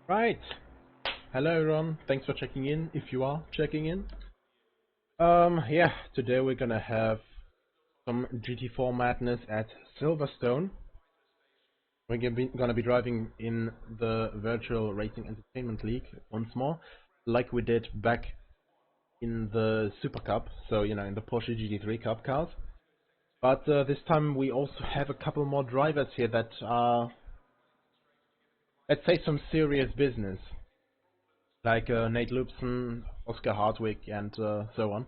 Right. Hello everyone. Thanks for checking in, if you are checking in. Yeah, today we're gonna have some GT4 madness at Silverstone. We're gonna be driving in the Virtual Racing Entertainment League once more, like we did back in the Super Cup, so in the Porsche GT3 Cup cars. But this time we also have a couple more drivers here that are, let's say, some serious business. Like Nate Lupson, Oscar Hardwick, and so on.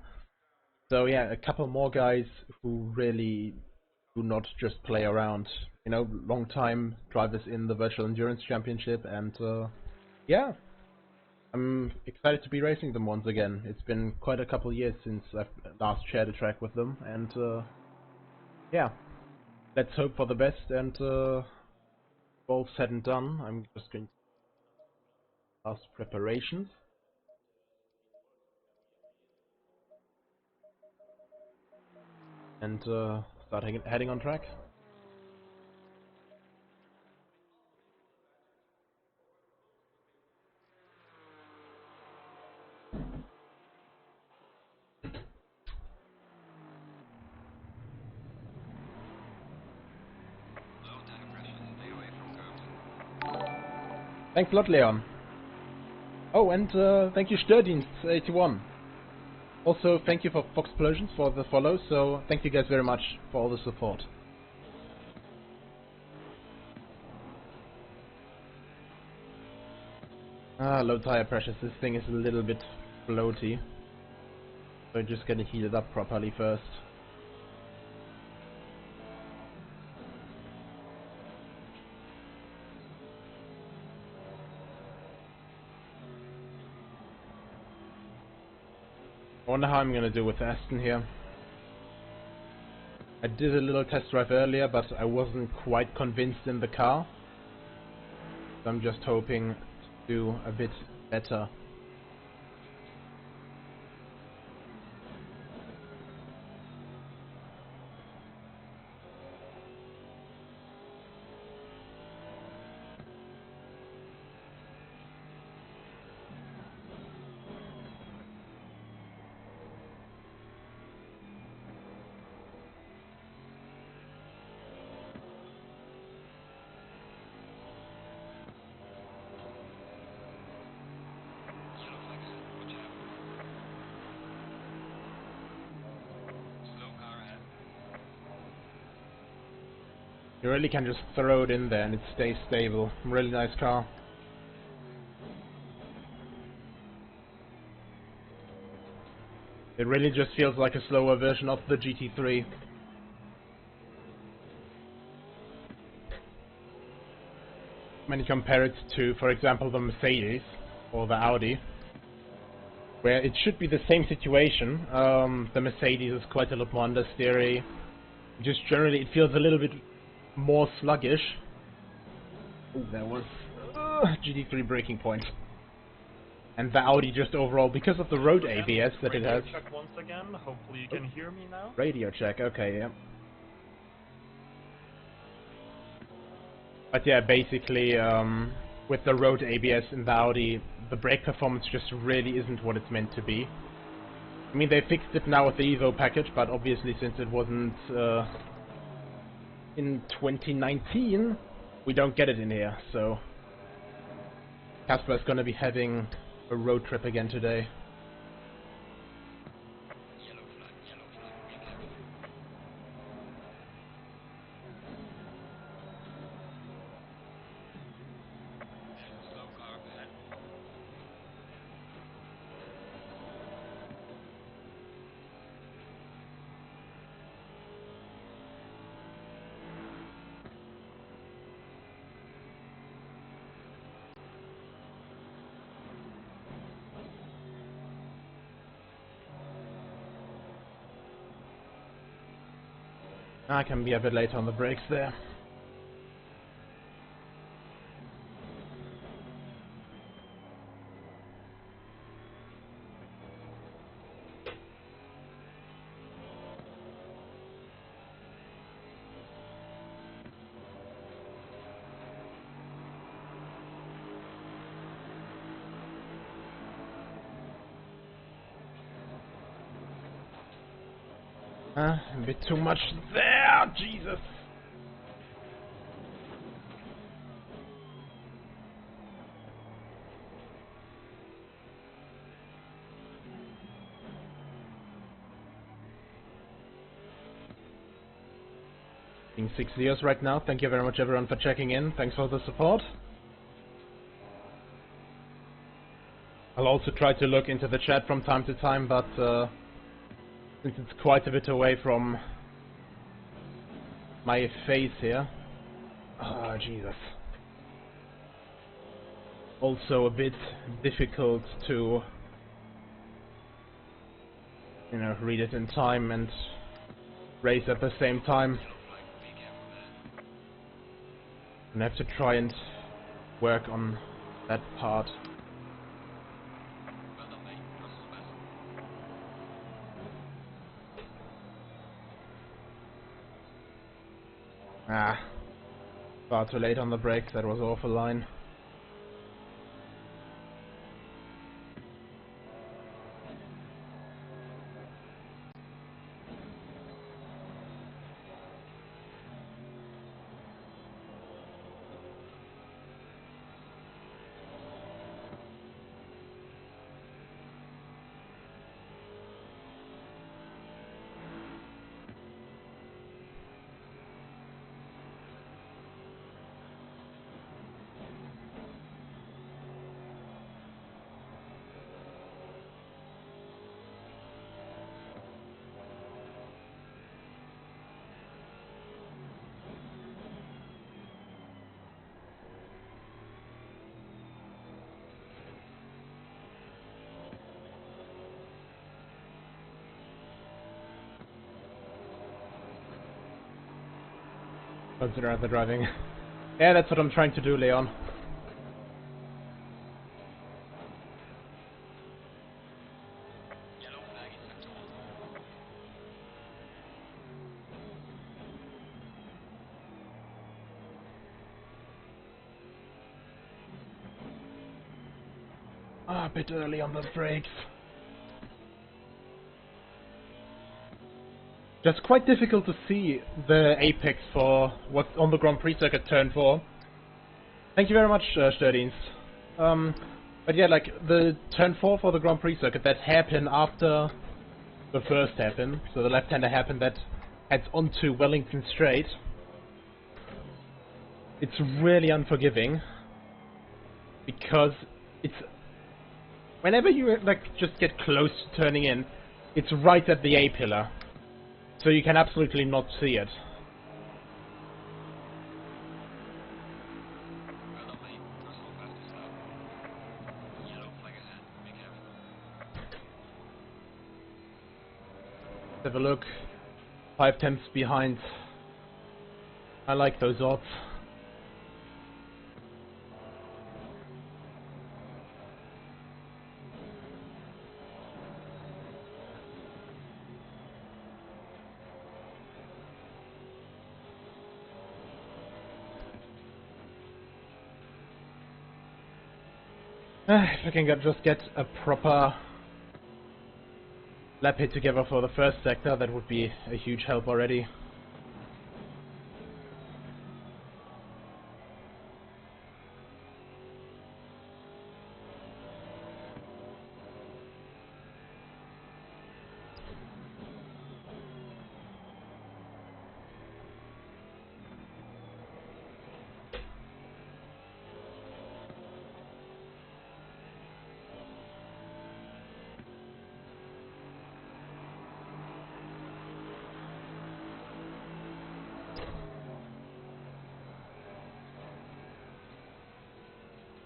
So yeah, a couple more guys who really do not just play around. Long time drivers in the Virtual Endurance Championship, and yeah, I'm excited to be racing them once again. It's been quite a couple years since I've last shared a track with them, and yeah, let's hope for the best. And all said and done, I'm just going to last preparations. And start heading on track. Thanks a lot, Leon. Oh, and thank you, Stördienst81. Also, thank you for Foxplosions for the follow, so thank you guys very much for all the support. Low tire pressures. This thing is a little bit floaty. So just gonna heat it up properly first. I wonder how I'm gonna do with Aston here. I did a little test drive earlier, but I wasn't quite convinced in the car. So I'm just hoping to do a bit better. You really can just throw it in there and it stays stable. Really nice car. It really just feels like a slower version of the GT3. When you compare it to, for example, the Mercedes or the Audi, where it should be the same situation. The Mercedes is quite a lot more understeery. Just generally it feels a little bit more sluggish. Oh, there was GT3 breaking point. And the Audi just overall, because of the road ABS that it has. Radio check once again. Hopefully you can hear me now. Radio check, okay, yeah. But yeah, basically, with the road ABS in the Audi, the brake performance just really isn't what it's meant to be. I mean, they fixed it now with the Evo package, but obviously since it wasn't in 2019, we don't get it in here, so Casper is gonna be having a road trip again today. I can be a bit late on the brakes there. A bit too much there, Jesus! Being 6 years right now. Thank you very much everyone for checking in. Thanks for the support. I'll also try to look into the chat from time to time, but since it's quite a bit away from my face here. Oh, Jesus. Also a bit difficult to, you know, read it in time and race at the same time. And I have to try and work on that part. Ah, far too late on the brakes, that was awful line. Consider other driving. Yeah, that's what I'm trying to do, Leon. Ah, a bit early on the brakes. Just quite difficult to see the apex for what's on the Grand Prix circuit turn 4. Thank you very much, Sterdines. But yeah, like, the turn 4 for the Grand Prix circuit, that hairpin after the first hairpin, so the left-hander hairpin that heads onto Wellington Straight, it's really unforgiving, because it's... whenever you, like, just get close to turning in, it's right at the A-pillar. So you can absolutely not see it. Let's have a look. 5 tenths behind. I like those odds. If I can just get a proper lap hit together for the first sector, that would be a huge help already.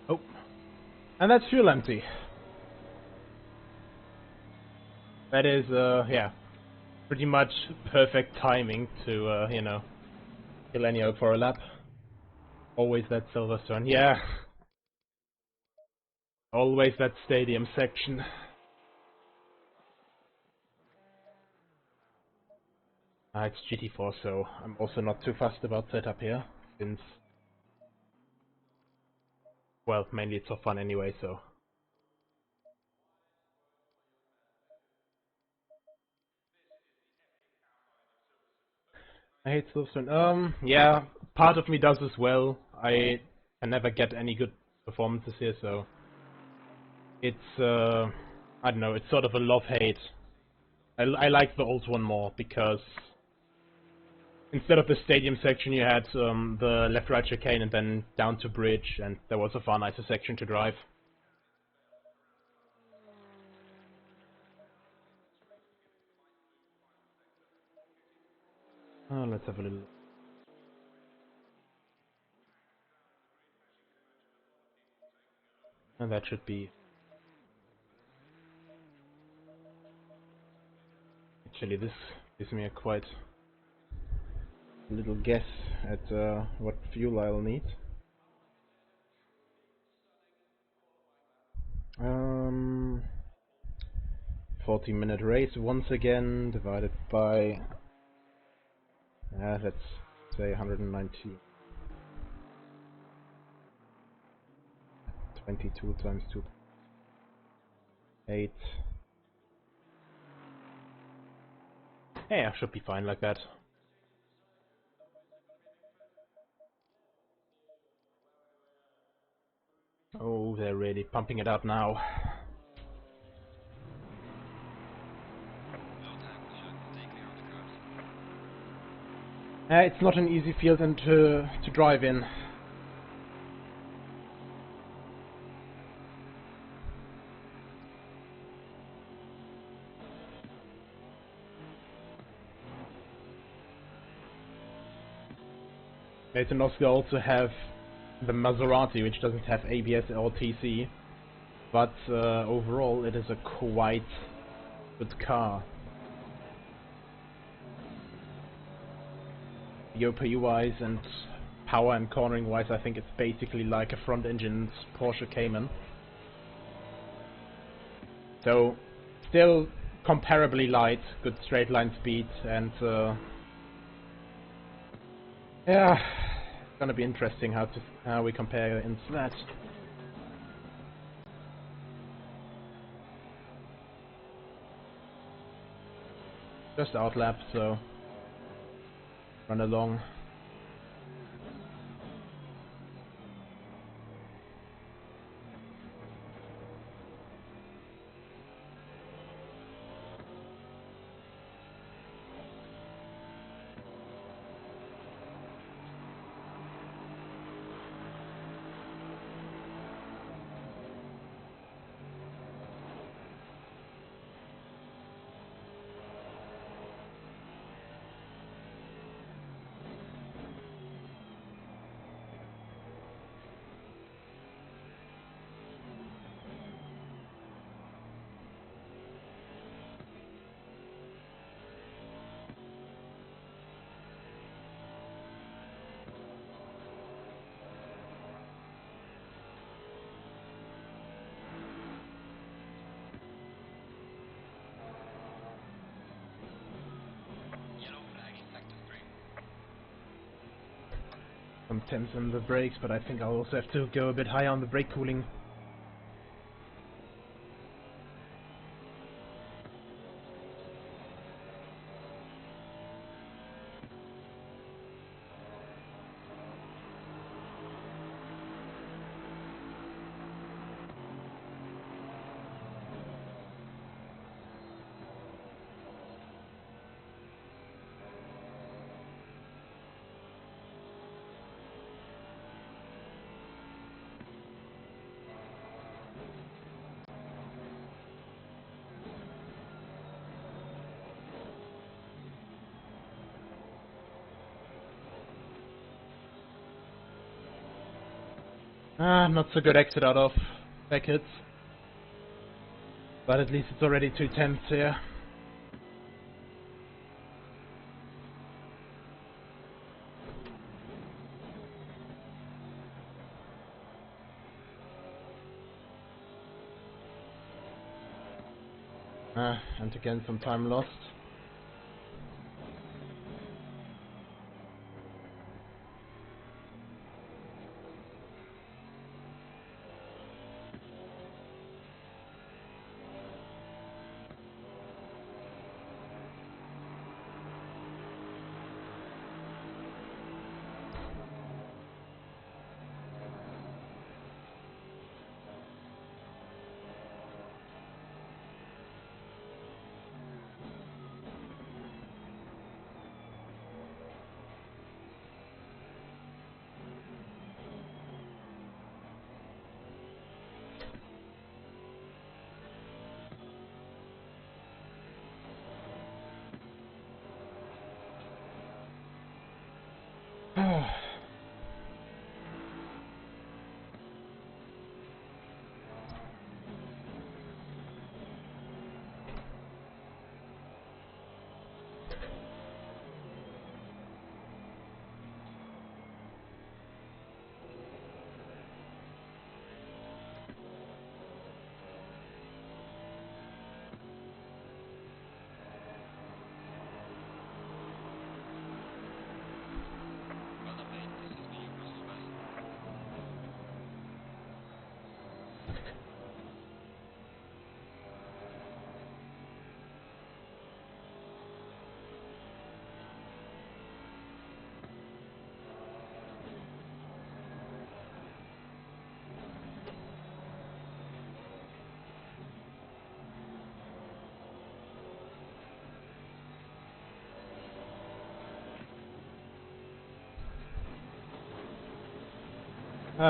Oh, and that's fuel empty. That is, yeah, pretty much perfect timing to, you know, kill any hope for a lap. Always that Silverstone, yeah. Always that stadium section. It's GT4, so I'm also not too fussed about setup here, since, well, mainly it's for fun anyway, so. I hate Silverstone. Yeah, part of me does as well. I can never get any good performances here, so it's I don't know. It's sort of a love-hate. I like the old one more because instead of the stadium section, you had the left-right chicane and then down to bridge, and there was a far nicer section to drive. Let's have a little. And that should be. Actually, this gives me a quite little guess at what fuel I'll need. 40-minute race once again, divided by, let's say 190. 22 times 2. 8. Yeah, should be fine like that. Oh, they're really pumping it up now. It's not an easy field and to drive in. They also have the Maserati, which doesn't have ABS or TC, but overall it is a quite good car. UPU-wise and power and cornering-wise, I think it's basically like a front-engined Porsche Cayman. So, still comparably light, good straight line speed, and yeah, it's gonna be interesting how we compare into that. Just outlap, so run along. Some temps on the brakes, but I think I'll also have to go a bit higher on the brake cooling. Not so good exit out of Beckett, but at least it's already 2 temps here. And again some time lost.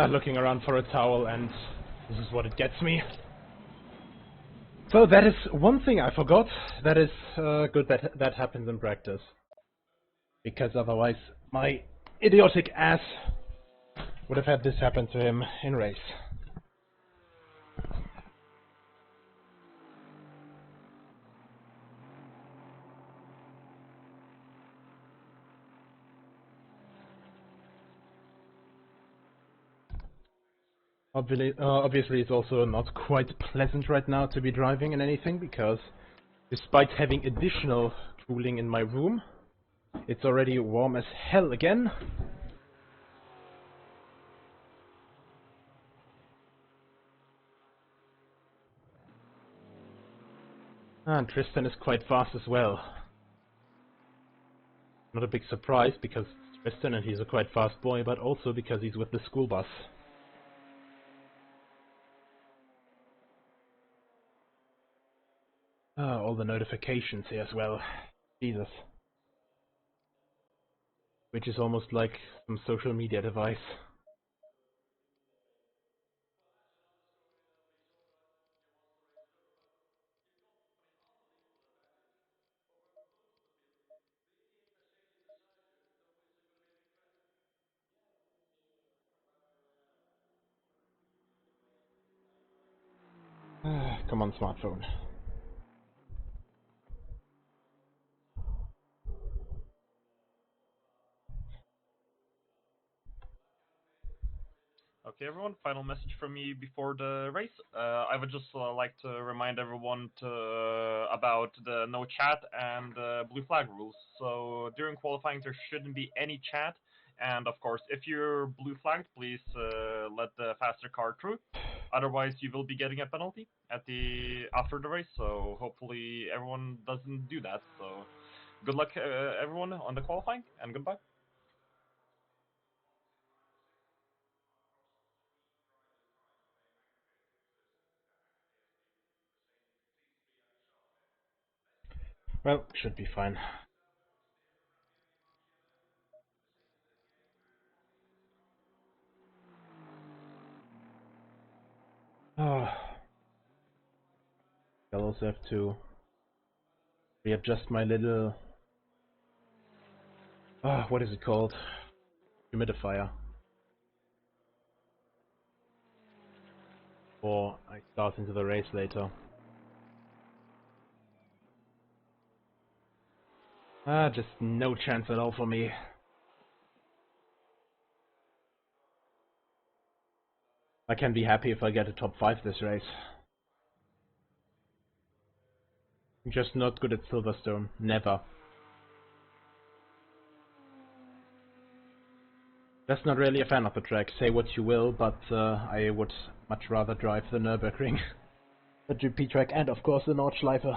Looking around for a towel, and this is what it gets me. So that is one thing I forgot. That is good that that happens in practice. Because otherwise my idiotic ass would have had this happen to him in race. Obviously it's also not quite pleasant right now to be driving in anything, because despite having additional cooling in my room, it's already warm as hell again. And Tristan is quite fast as well. Not a big surprise, because it's Tristan and he's a quite fast boy, but also because he's with the school bus. All the notifications here as well. Jesus. Which is almost like some social media device. Come on, smartphone. Okay, everyone, final message from me before the race. I would just like to remind everyone about the no chat and blue flag rules. So during qualifying, there shouldn't be any chat. And of course, if you're blue flagged, please let the faster car through. Otherwise, you will be getting a penalty after the race. So hopefully, everyone doesn't do that. So good luck, everyone, on the qualifying, and goodbye. Well, should be fine. I'll also have to readjust my little... what is it called? Humidifier. Or I start into the race later. Just no chance at all for me. I can be happy if I get a top 5 this race. I'm just not good at Silverstone. Never. Just not really a fan of the track. Say what you will, but I would much rather drive the Nürburgring, the GP track, and of course the Nordschleife.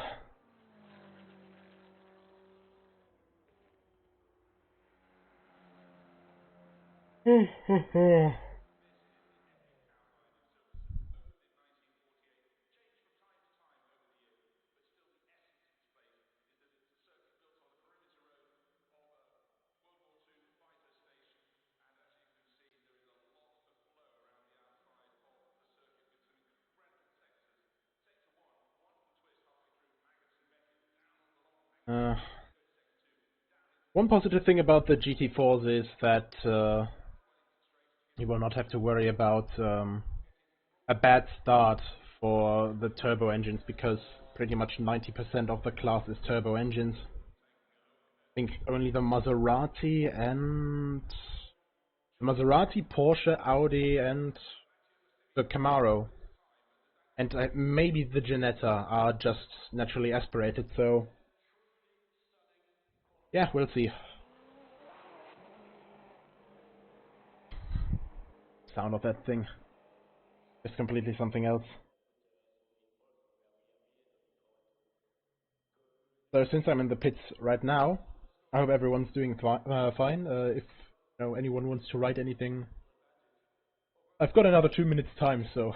One positive thing about the GT4s is that you will not have to worry about a bad start for the turbo engines, because pretty much 90% of the class is turbo engines. I think only the Maserati, Porsche, Audi, and the Camaro, and maybe the Ginetta are just naturally aspirated, so yeah, we'll see. Sound of that thing is completely something else. So since I'm in the pits right now, I hope everyone's doing fine. If anyone wants to write anything, I've got another 2 minutes time, so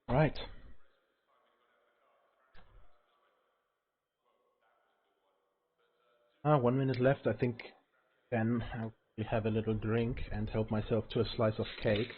right. 1 minute left. I think then I'll have a little drink and help myself to a slice of cake.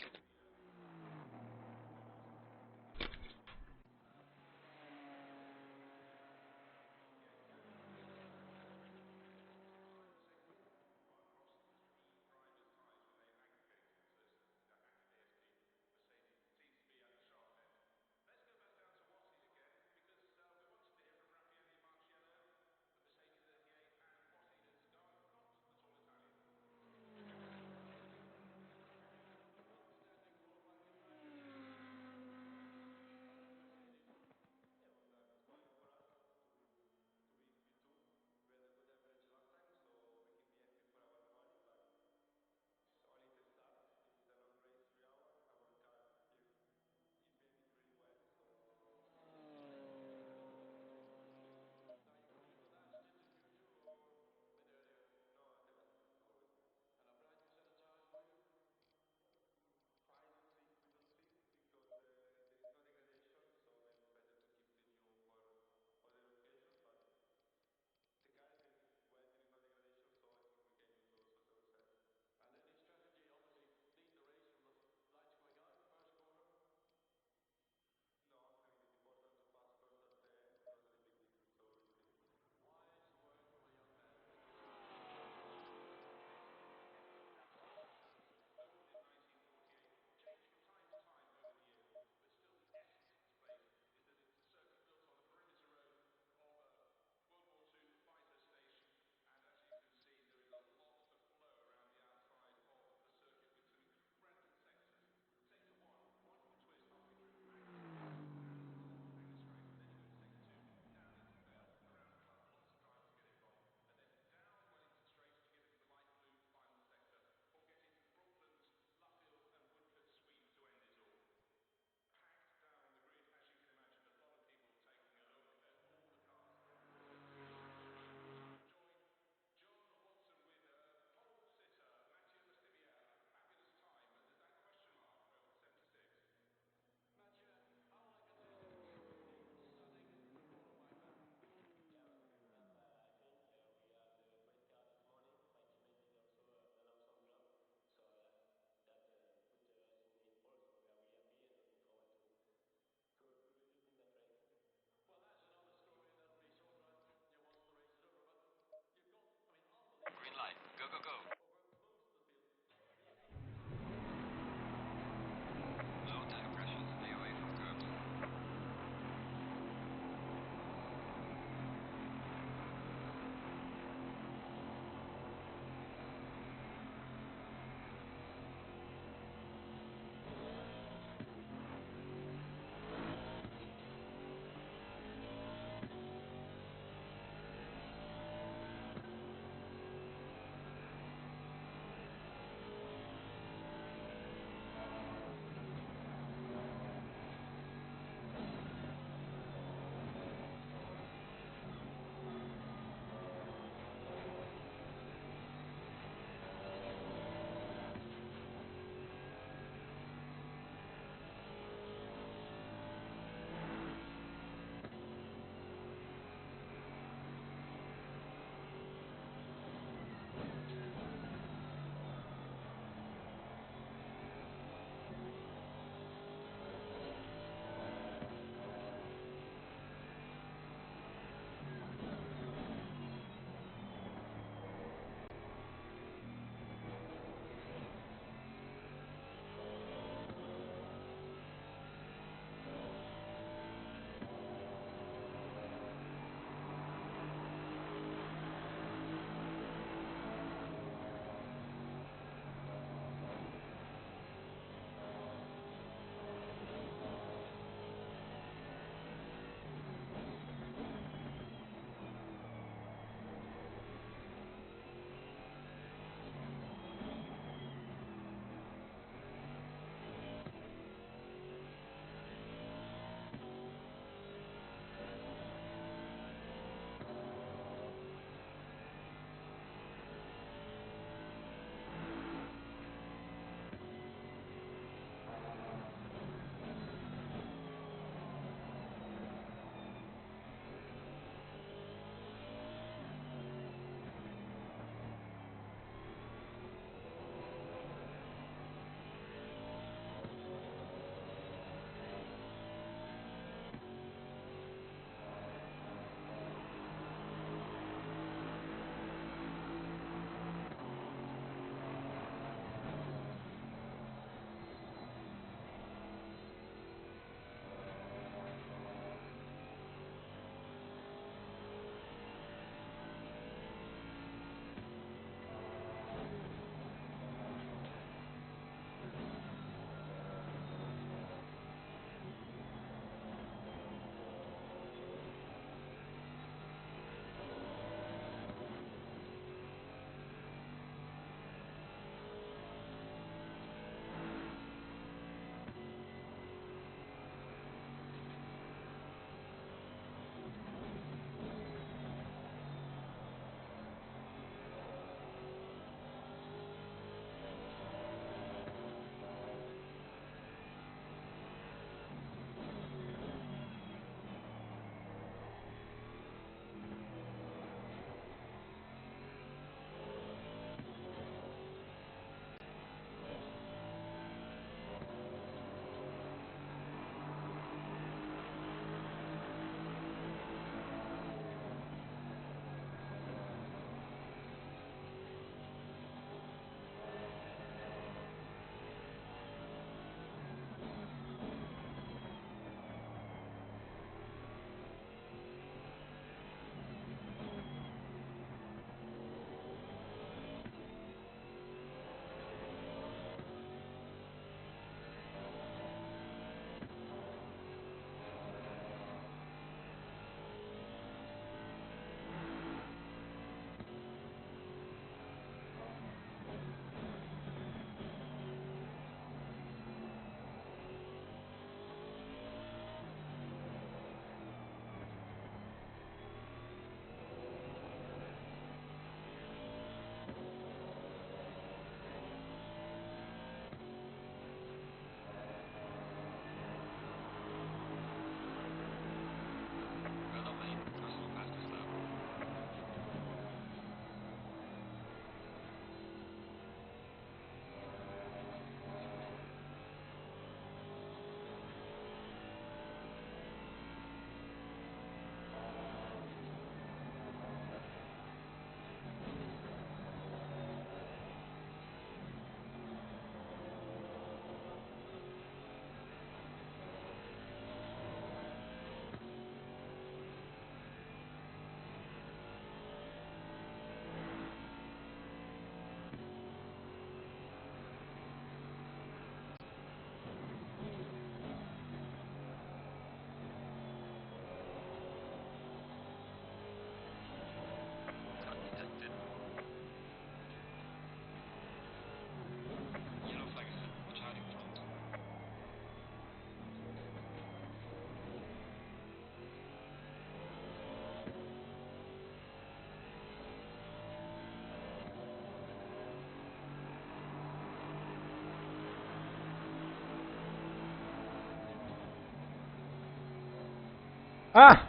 Ah!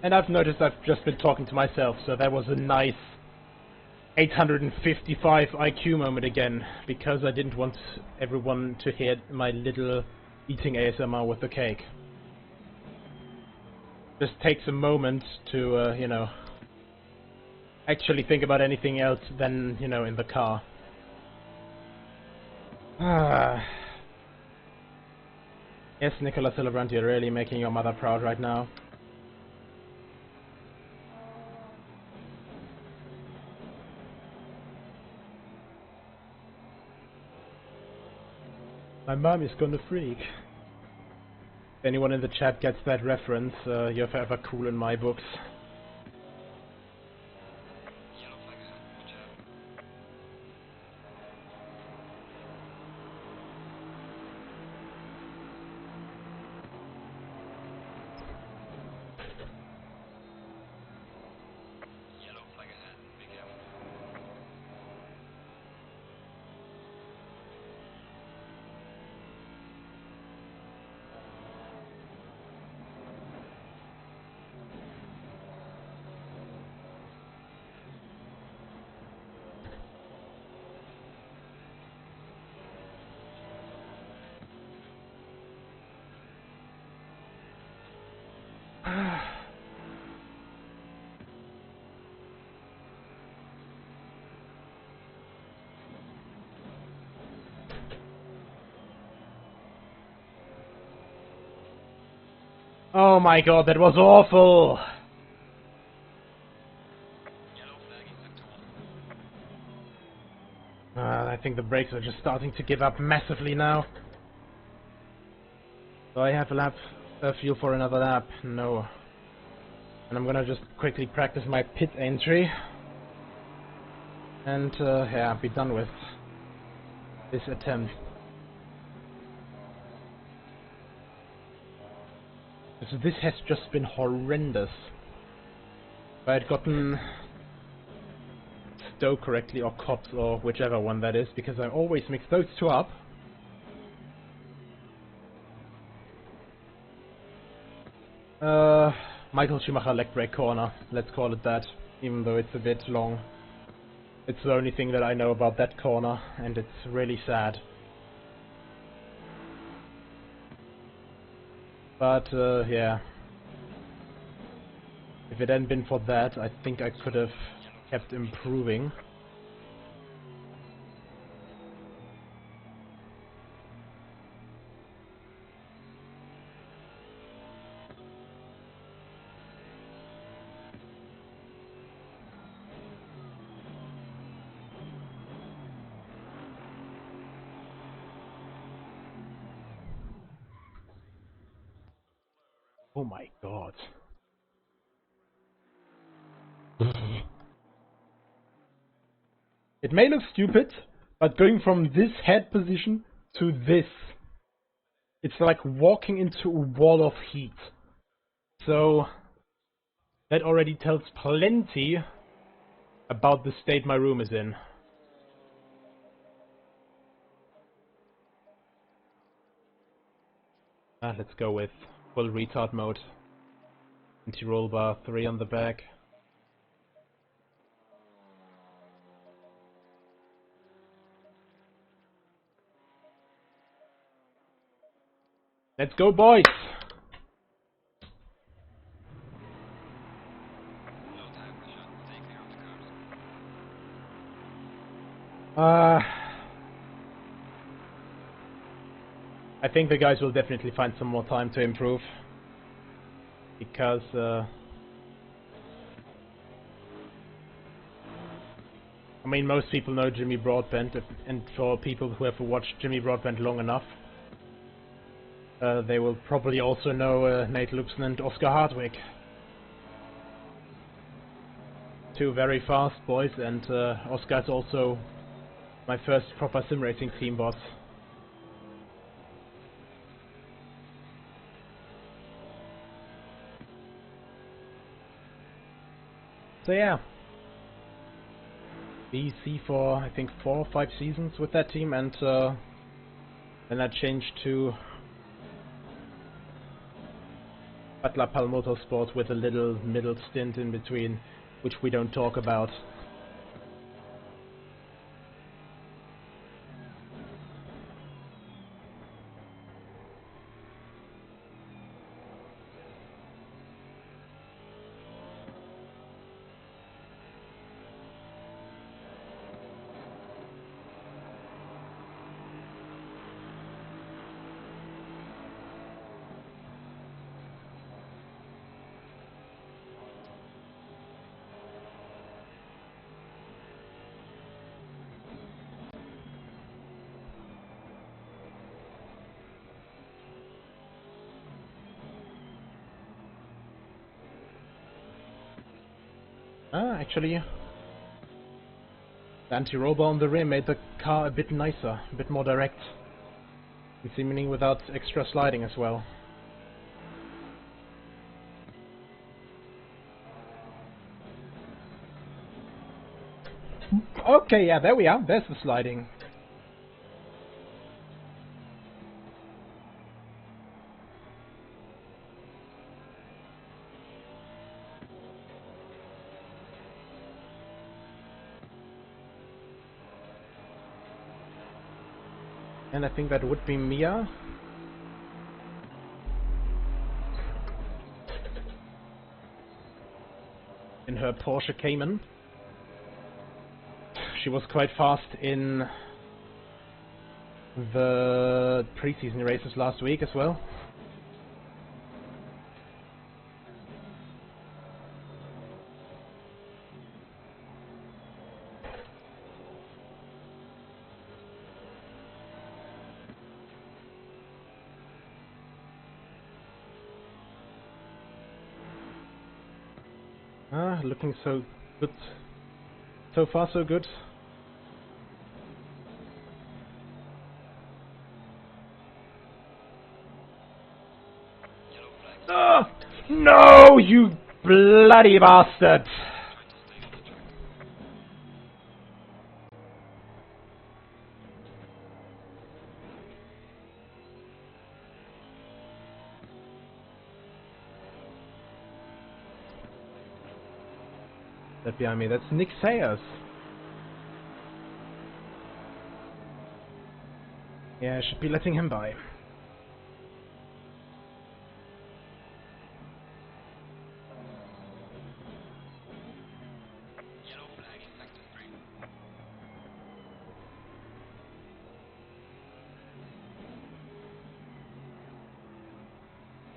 And I've noticed I've just been talking to myself, so that was a nice 855 IQ moment again, because I didn't want everyone to hear my little eating ASMR with the cake. Just takes a moment to, you know, actually think about anything else than, you know, in the car. Ah. Yes, Nicola Silverbrand, you're really making your mother proud right now. My mom is gonna freak. If anyone in the chat gets that reference, you're forever cool in my books. Oh my god, that was awful! I think the brakes are just starting to give up massively now. Do I have fuel for another lap? No. And I'm gonna just quickly practice my pit entry. And, yeah, be done with this attempt. So this has just been horrendous. If I had gotten Stowe correctly, or Cops, or whichever one that is, because I always mix those two up. Michael Schumacher leg brake corner, let's call it that, even though it's a bit long. It's the only thing that I know about that corner, and it's really sad. But, yeah. If it hadn't been for that, I think I could have kept improving. Oh my god. It may look stupid, but going from this head position to this, it's like walking into a wall of heat. So that already tells plenty about the state my room is in. Let's go with full retard mode. Anti-roll bar 3 on the back. Let's go, boys! I think the guys will definitely find some more time to improve. Because, I mean, most people know Jimmy Broadbent, and for people who have watched Jimmy Broadbent long enough, they will probably also know Nate Luxon and Oscar Hardwick. Two very fast boys, and Oscar's also my first proper sim racing team boss. So yeah, BC for I think 4 or 5 seasons with that team, and then I changed to Butler Pal Motorsport with a little middle stint in between, which we don't talk about. Actually, the anti-roll on the rear made the car a bit nicer, a bit more direct. And seemingly without extra sliding as well. Okay, yeah, there we are. There's the sliding. And I think that would be Mia. In her Porsche Cayman. She was quite fast in the preseason races last week as well. Looking so good. So far so good. No, you bloody bastard! That behind me, that's Nick Sayers. Yeah, I should be letting him by.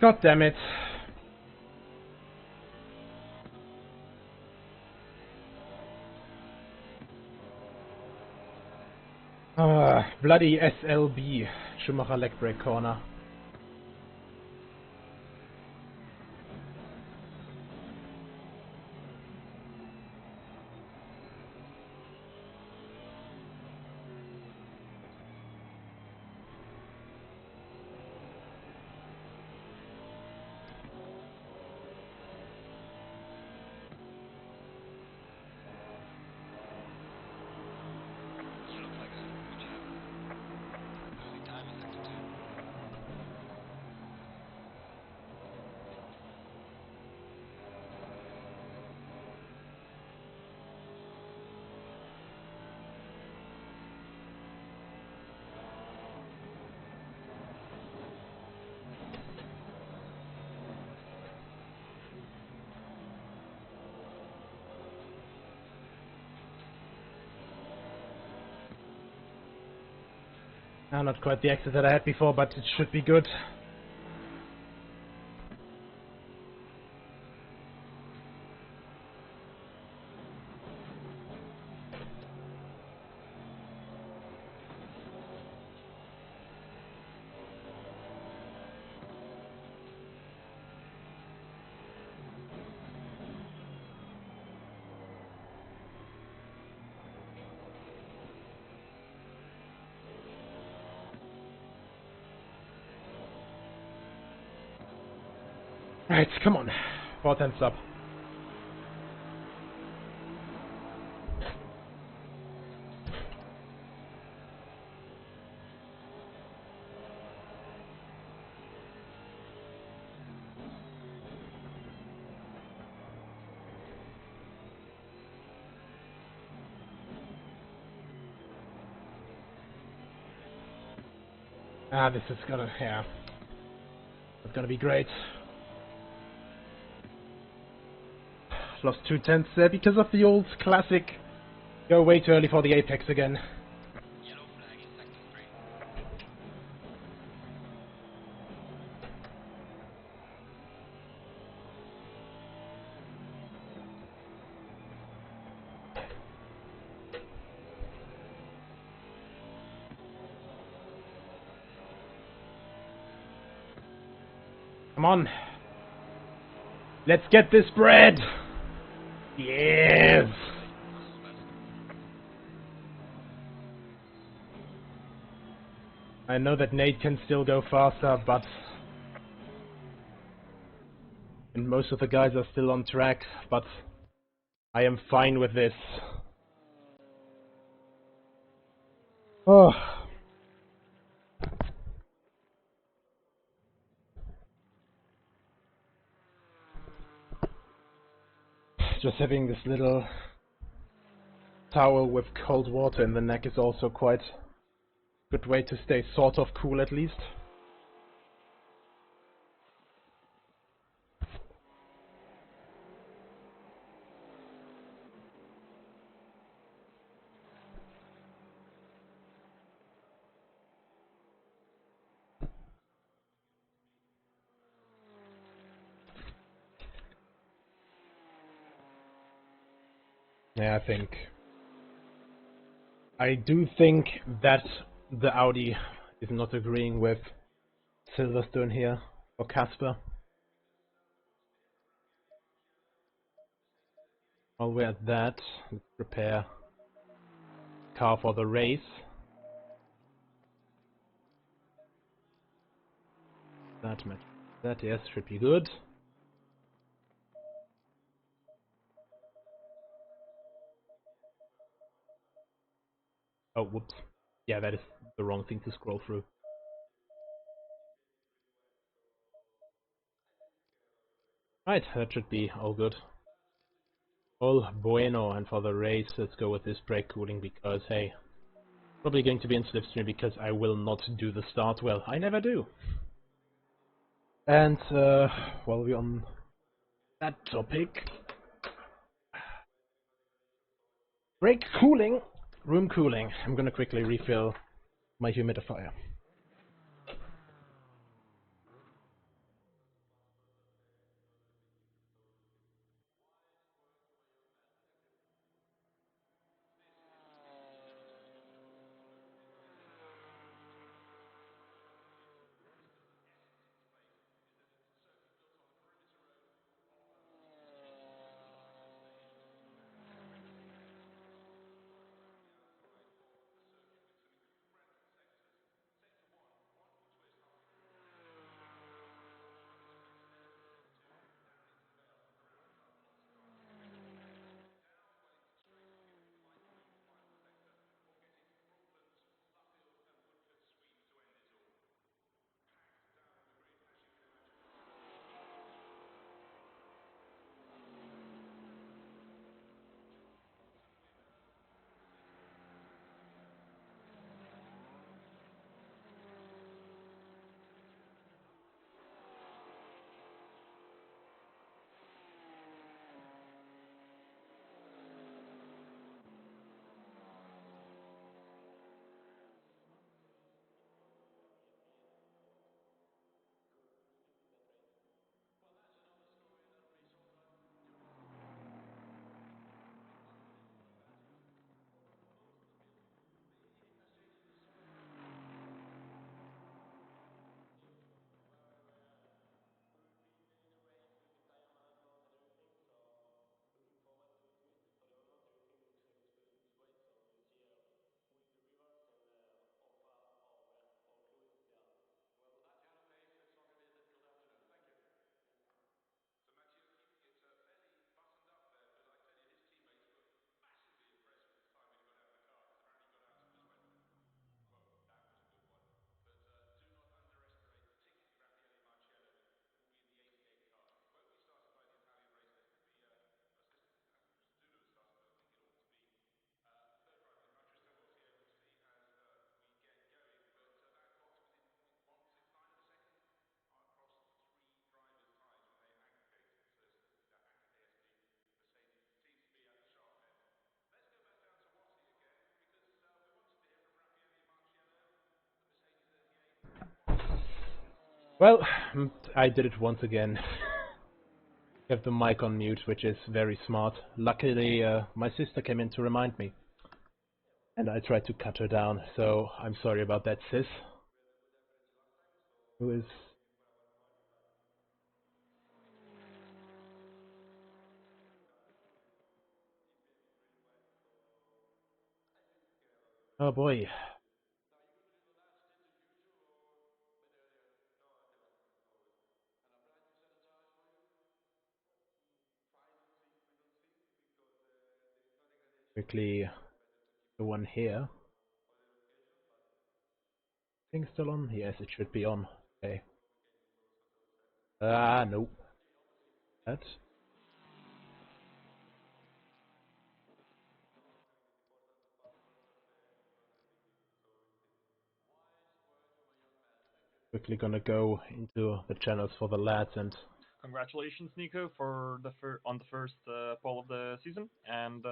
God damn it. Bloody SLB. Schumacher leg brake corner. Not quite the exit that I had before, but it should be good. Right, come on. 4/10 up. This is gonna, yeah, it's gonna be great. Lost 2/10 there because of the old classic. Go way too early for the apex again. Come on. Let's get this bread! Yes! I know that Nate can still go faster, but... and most of the guys are still on track, but... I am fine with this. Oh. Just having this little towel with cold water in the neck is also quite a good way to stay sort of cool at least. Yeah, I do think that the Audi is not agreeing with Silverstone here, or Casper. While we're at that, let's prepare car for the race. That match. That, yes, should be good. Oh, whoops. Yeah, that is the wrong thing to scroll through. Right, that should be all good. All bueno, and for the race, let's go with this brake cooling because, hey, probably going to be in slipstream because I will not do the start well. I never do. And, while we're on that topic, brake cooling, room cooling. I'm gonna quickly refill my humidifier. Well, I did it once again. Have the mic on mute, which is very smart. Luckily, my sister came in to remind me. And I tried to cut her down, so I'm sorry about that, sis. Who is... Oh boy. Quickly, the one here. Thing still on? Yes, it should be on. Okay. Ah, nope. That. Quickly gonna go into the channels for the lads and... Congratulations, Nico, for the on the first pole of the season. And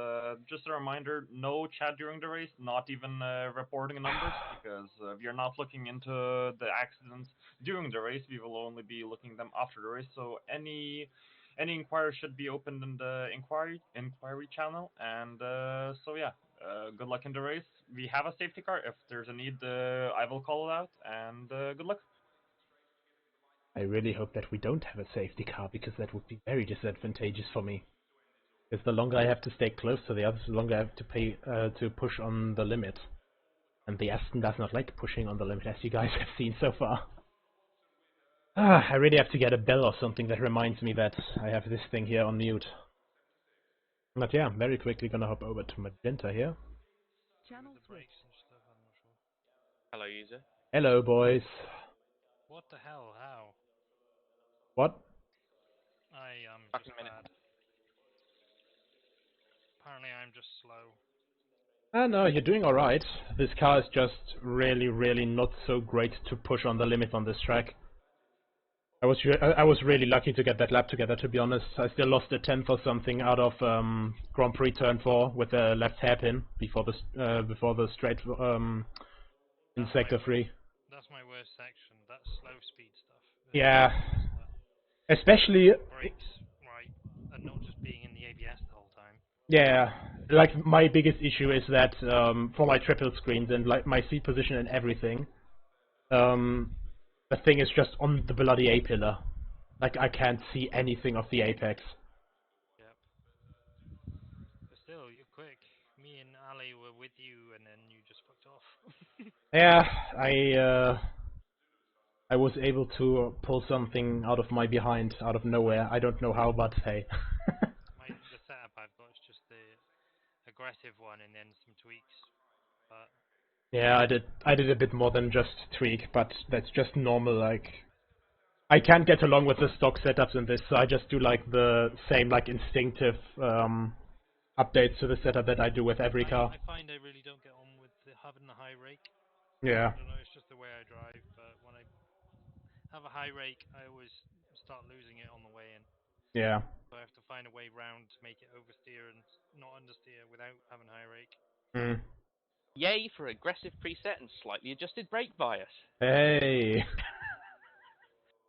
just a reminder, no chat during the race, not even reporting numbers, because we are not looking into the accidents during the race. We will only be looking them after the race. So any inquiry should be opened in the inquiry channel. And so yeah, good luck in the race. We have a safety car. If there's a need, I will call it out. And good luck. I really hope that we don't have a safety car, because that would be very disadvantageous for me. Because the longer I have to stay close to the others, the longer I have to to push on the limit. And the Aston does not like pushing on the limit, as you guys have seen so far. I really have to get a bell or something that reminds me that I have this thing here on mute. But yeah, very quickly gonna hop over to Magenta here. Channel switch. Hello, user. Hello, boys. What the hell? How? What? I am Back just in a minute. bad. Apparently I'm just slow. No, you're doing alright. This car is just really, really not so great to push on the limit on this track. I was really lucky to get that lap together, to be honest. I still lost a tenth or something out of Grand Prix Turn 4 with the left hairpin before the straight in Sector 3. That's my worst section. That slow speed stuff. Yeah, especially Brakes, right, and not just being in the ABS the whole time. yeah. Like my biggest issue is that for my triple screens and like my seat position and everything, the thing is just on the bloody A pillar. Like I can't see anything of the apex. Yep. But still, you're quick. Me and Ali were with you, and then you just fucked off. Yeah, I was able to pull something out of my behind, out of nowhere. I don't know how, but hey. The setup I've got is just the aggressive one, and then some tweaks. But Yeah, I did a bit more than just tweak, but that's just normal. Like, I can't get along with the stock setups in this, so I just do like the same like instinctive updates to the setup that I do with every car. I find I really don't get on with having the high rake. Yeah. I don't know, it's just the way I drive, but when I have a high rake, I always start losing it on the way in. Yeah. So I have to find a way round to make it oversteer and not understeer without having high rake. Mm. Yay for aggressive preset and slightly adjusted brake bias. Hey.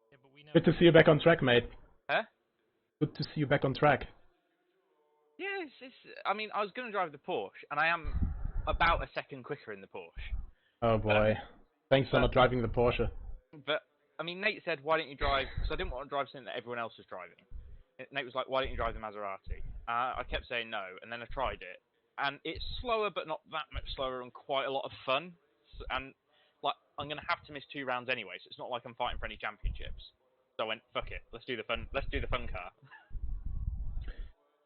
Yeah, but we know. Good to see you back on track, mate. Huh? Good to see you back on track. Yeah, I mean, I was going to drive the Porsche, and I am about a second quicker in the Porsche. Oh boy. Thanks for not driving the Porsche. But, I mean, Nate said, why don't you drive... Because I didn't want to drive something that everyone else was driving. Nate was like, why don't you drive the Maserati? I kept saying no, and then I tried it. And it's slower, but not that much slower, and quite a lot of fun. And, like, I'm going to have to miss 2 rounds anyway, so it's not like I'm fighting for any championships. So I went, fuck it, let's do the fun car.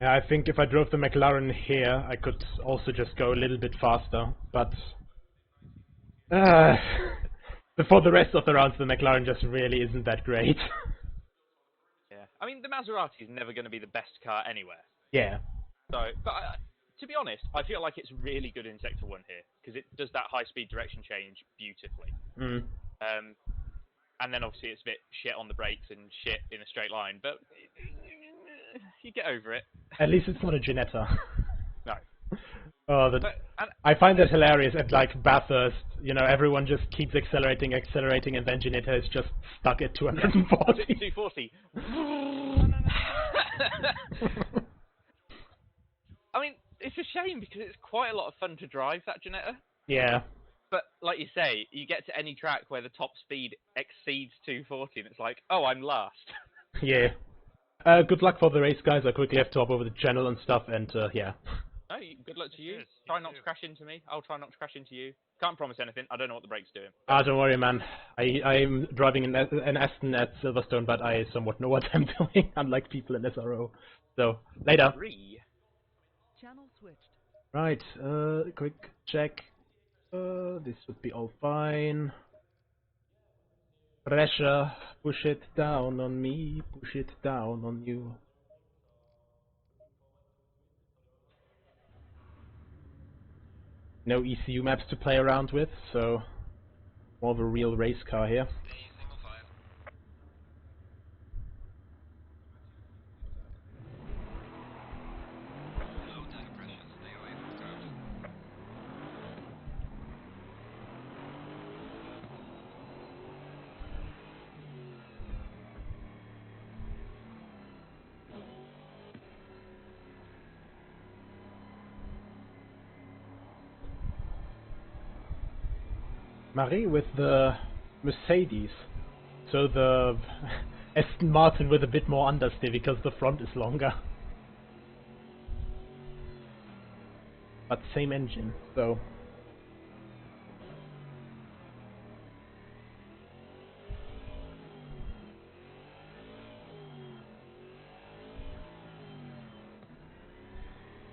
Yeah, I think if I drove the McLaren here, I could also just go a little bit faster, but before the rest of the rounds, the McLaren just really isn't that great. Yeah, I mean, the Maserati is never going to be the best car anywhere. Yeah. So, but to be honest, I feel like it's really good in Sector 1 here, because it does that high-speed direction change beautifully. Mm. And then obviously it's a bit shit on the brakes and shit in a straight line, but you get over it. At least it's not a Ginetta. No. But, and, I find that hilarious at like Bathurst. You know, everyone just keeps accelerating, and then Ginetta is just stuck at 240. 240. I mean, it's a shame because it's quite a lot of fun to drive that Ginetta. Yeah. But like you say, you get to any track where the top speed exceeds 240, and it's like, oh, I'm last. Yeah. Good luck for the race, guys. I quickly have to hop over the channel and stuff, and yeah. Oh, good luck to you. Cheers, Try you not to too. crash into me. I'll try not to crash into you. Can't promise anything. I don't know what the brake's doing. Don't worry, man. I'm driving an Aston at Silverstone, but I somewhat know what I'm doing, unlike people in SRO. So, later. Channel switched. Right, quick check. This would be all fine. Pressure, push it down on me, push it down on you. No ECU maps to play around with, so more of a real race car here. Marie with the Mercedes. So the Aston Martin with a bit more understeer because the front is longer. But same engine, so...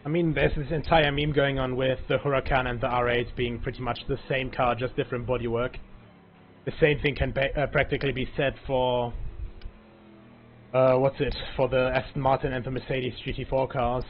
I mean, there's this entire meme going on with the Huracan and the R8 being pretty much the same car, just different bodywork. The same thing can practically be said for... what's it? For the Aston Martin and the Mercedes GT4 cars.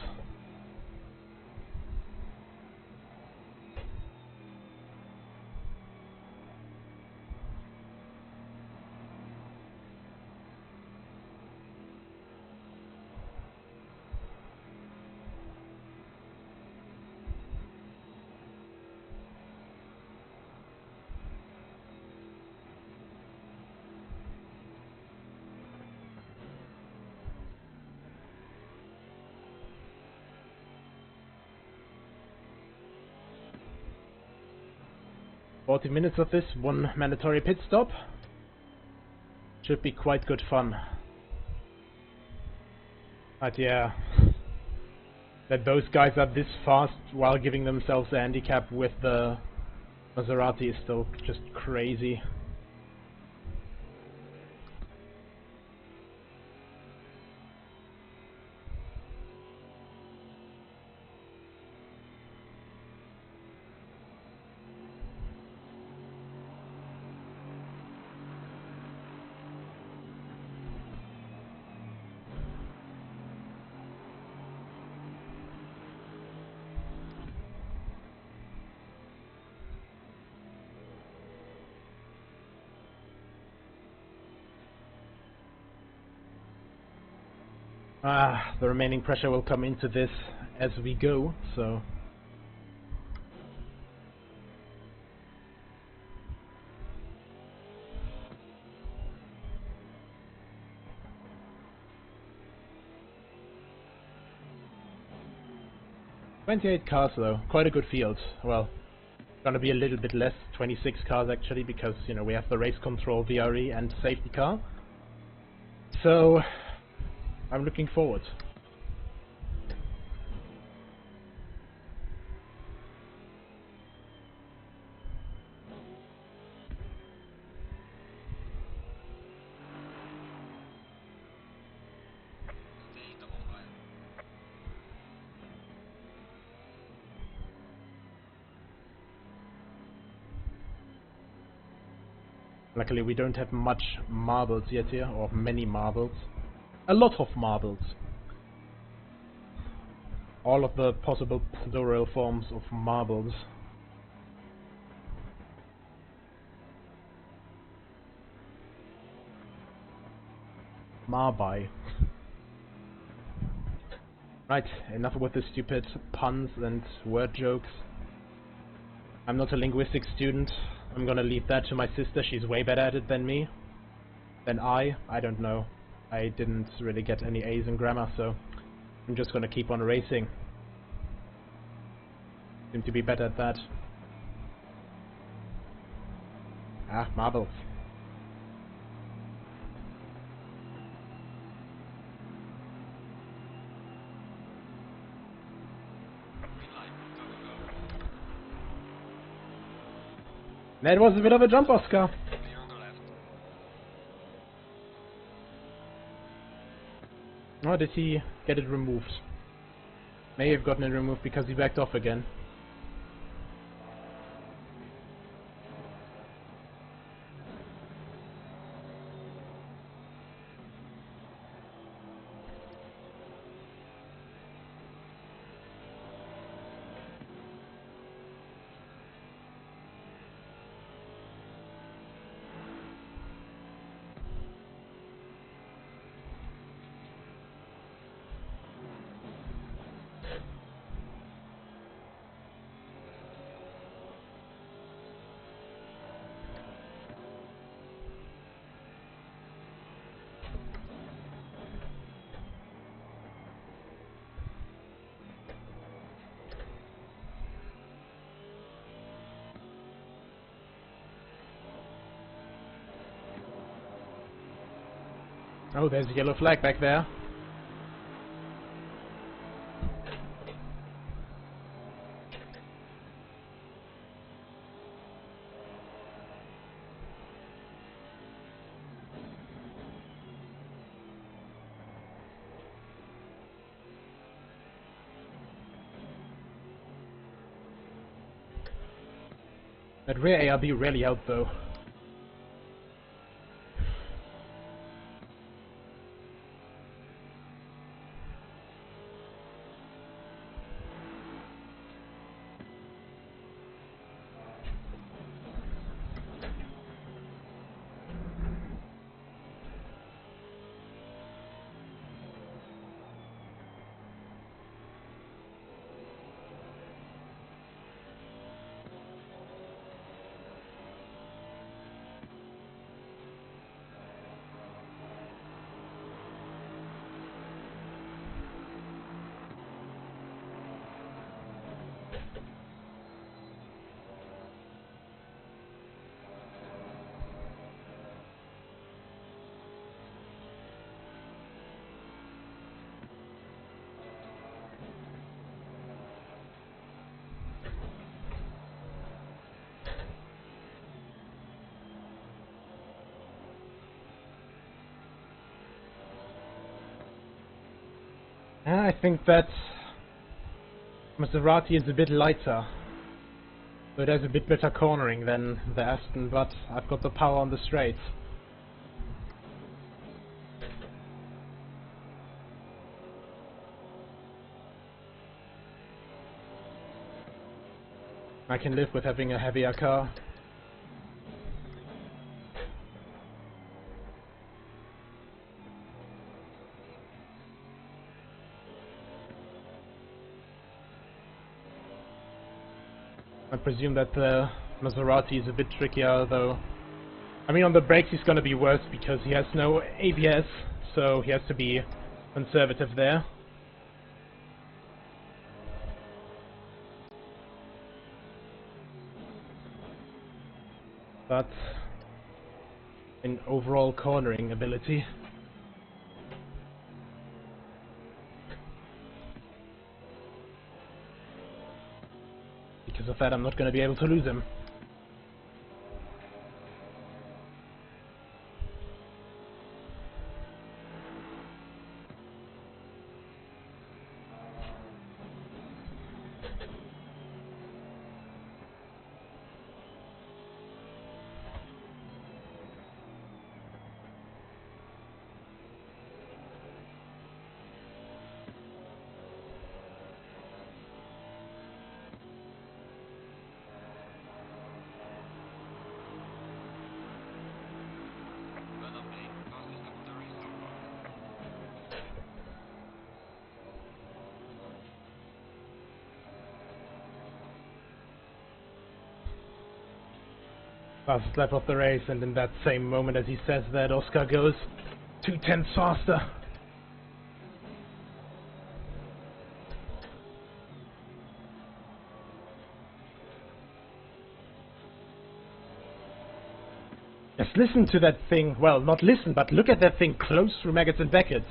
...40 minutes of this, one mandatory pit stop. Should be quite good fun. But yeah... that those guys are this fast while giving themselves a handicap with the Maserati is still just crazy. The remaining pressure will come into this as we go, so... ...28 cars though, quite a good field. Well, gonna be a little bit less, 26 cars actually, because, you know, we have the race control, VRE and safety car. So, I'm looking forward. Luckily we don't have much marbles yet here, or many marbles. A lot of marbles. All of the possible plural forms of marbles. Marby. Right, enough with the stupid puns and word jokes. I'm not a linguistics student. I'm gonna leave that to my sister. She's way better at it than me. I don't know. I didn't really get any A's in grammar, so I'm just gonna keep on racing. Seem to be better at that. Ah, marbles. That was a bit of a jump, Oscar. Or did he get it removed? May have gotten it removed because he backed off again. Oh, there's a yellow flag back there. That rear ARB really helped though. I think that Maserati is a bit lighter, so it has a bit better cornering than the Aston, but I've got the power on the straights. I can live with having a heavier car. I presume that the Maserati is a bit trickier though. I mean, on the brakes he's gonna be worse because he has no ABS, so he has to be conservative there. But in overall cornering ability, because of that I'm not gonna be able to lose him. Fastest lap of the race, and in that same moment as he says that, Oscar goes 2/10 faster. Just listen to that thing. Well, not listen, but look at that thing close through Maggots and Beckett's.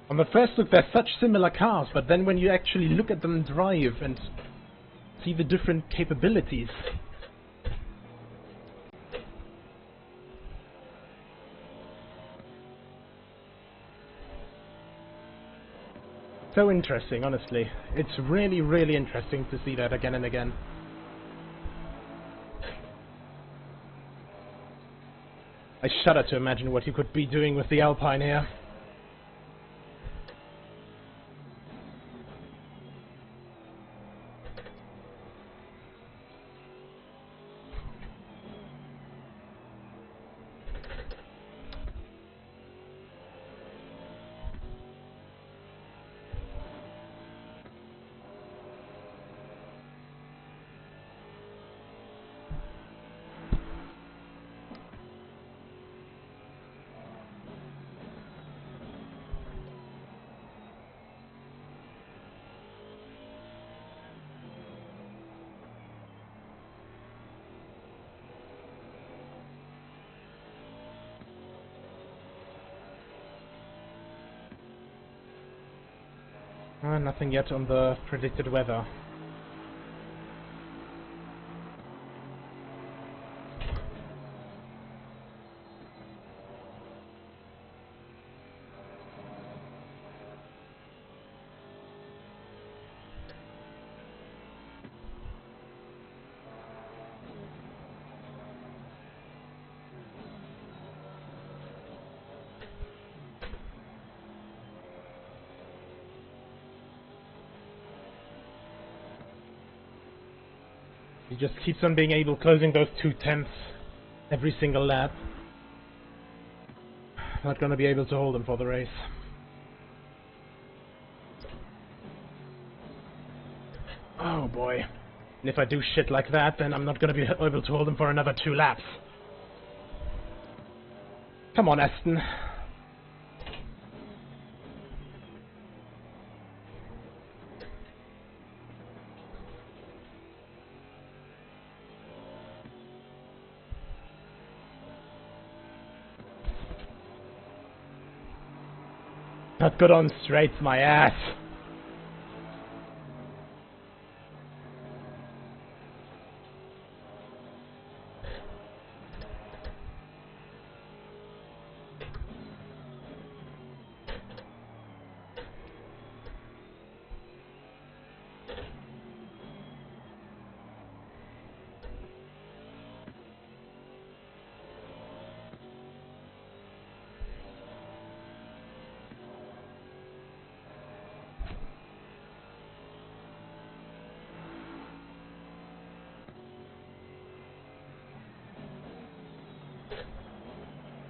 On the first look, they're such similar cars, but then when you actually look at them drive and see the different capabilities. So interesting, honestly. It's really, really interesting to see that again and again. I shudder to imagine what you could be doing with the Alpine here. Nothing yet on the predicted weather. He just keeps on being able, closing those 2/10 every single lap. Not gonna be able to hold him for the race. Oh boy. And if I do shit like that, then I'm not gonna be able to hold him for another 2 laps. Come on, Aston. Not good on straights, my ass.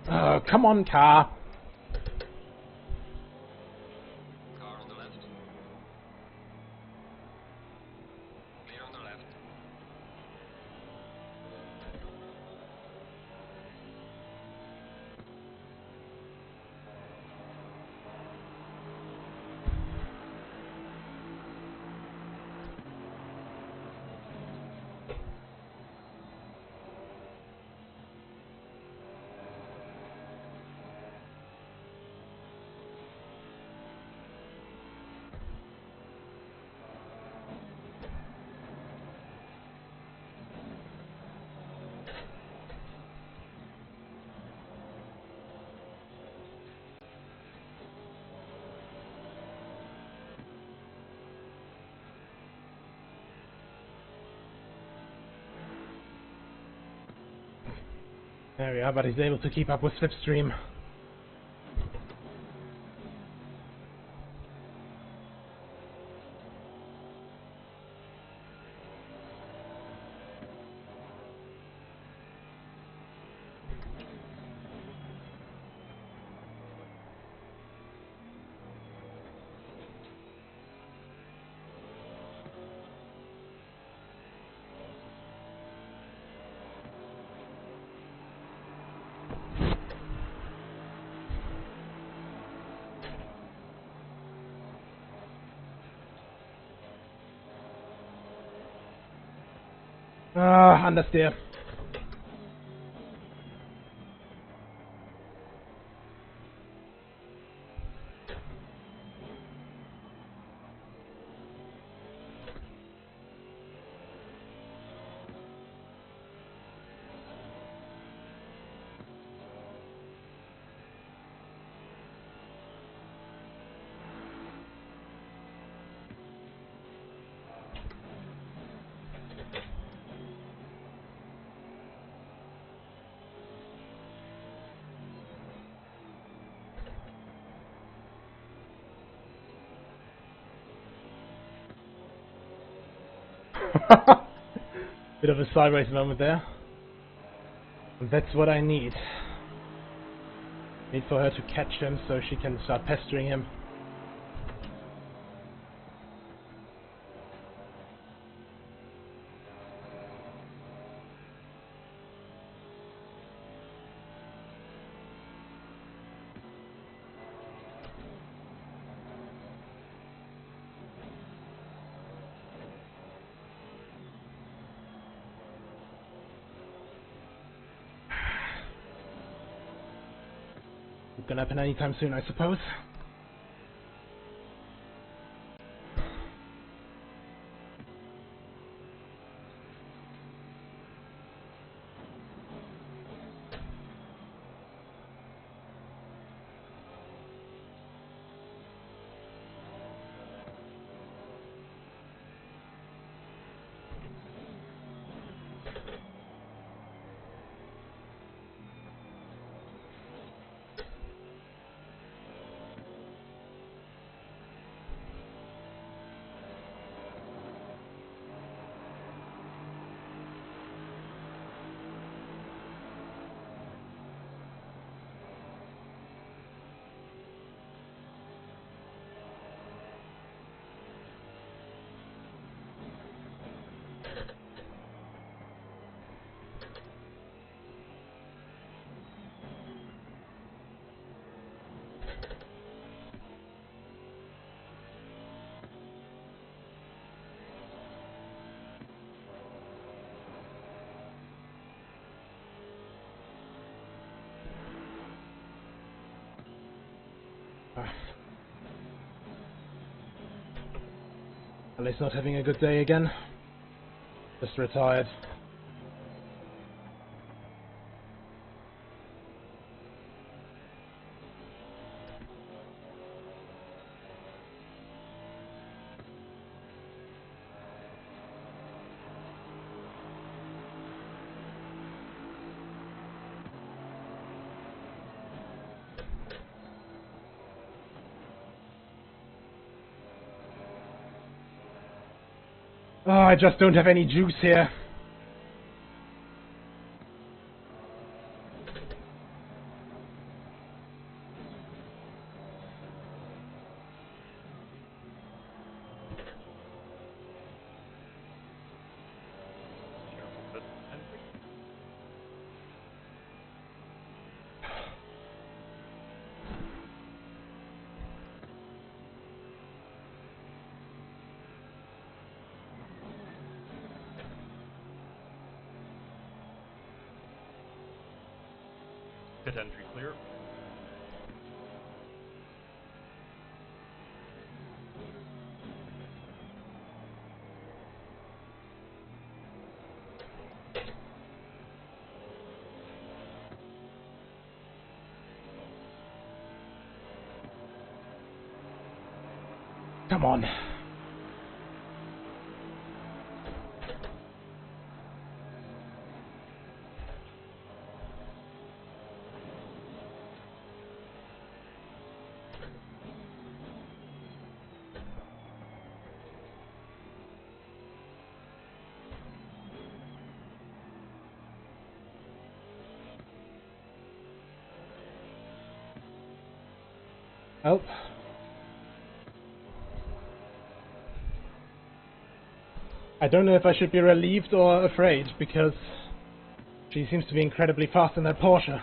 Oh, come on, car. Car on the left. Clear on the left. There we are, but he's able to keep up with Slipstream. Understeer. Bit of a sideways moment there. That's what I need. Need for her to catch him so she can start pestering him. Not gonna happen anytime soon, I suppose. Ali's not having a good day again. Just retired. Oh, I just don't have any juice here. Pit entry clear. Come on. Oh. I don't know if I should be relieved or afraid, because she seems to be incredibly fast in that Porsche.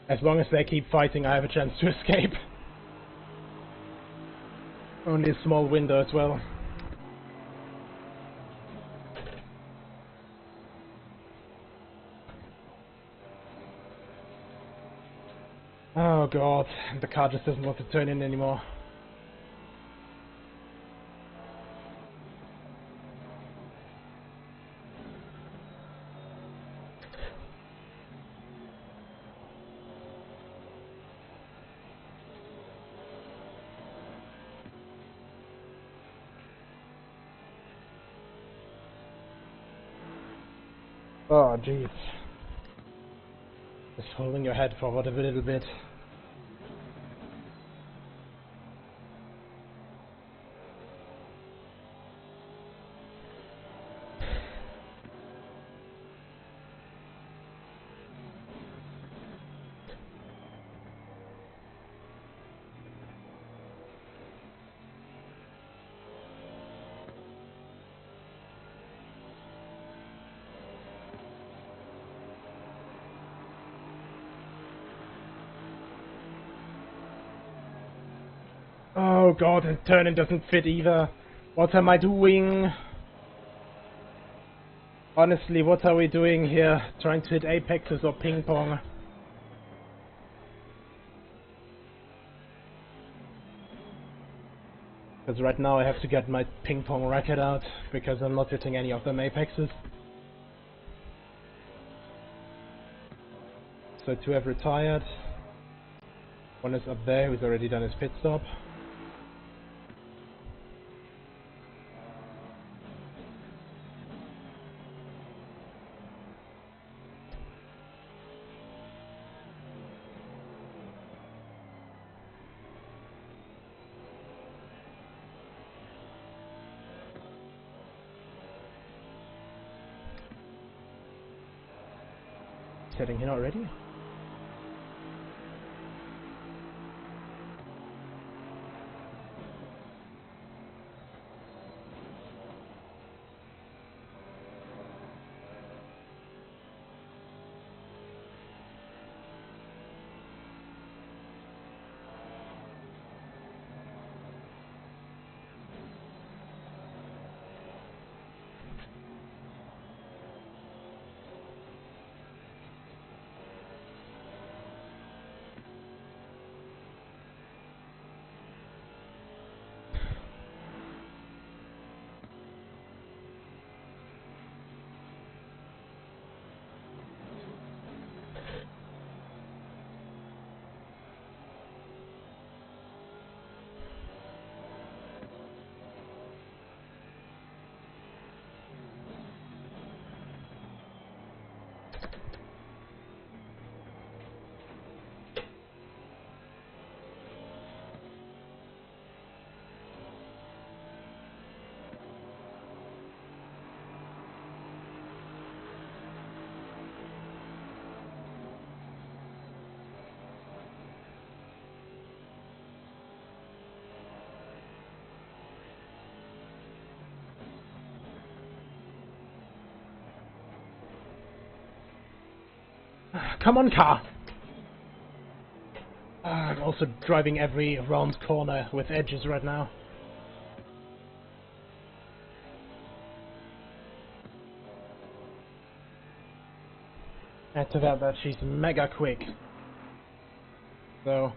As long as they keep fighting, I have a chance to escape. Only a small window as well. Oh god, the car just doesn't want to turn in anymore. Oh jeez. Just holding your head forward a little bit. Oh god, and turning doesn't fit either. What am I doing? Honestly, what are we doing here? Trying to hit apexes or ping pong? Because right now I have to get my ping pong racket out, because I'm not hitting any of them apexes. So two have retired. One is up there, who's already done his pit stop. Heading in already? Come on, car! I'm also driving every round corner with edges right now. Add to that she's mega quick. So...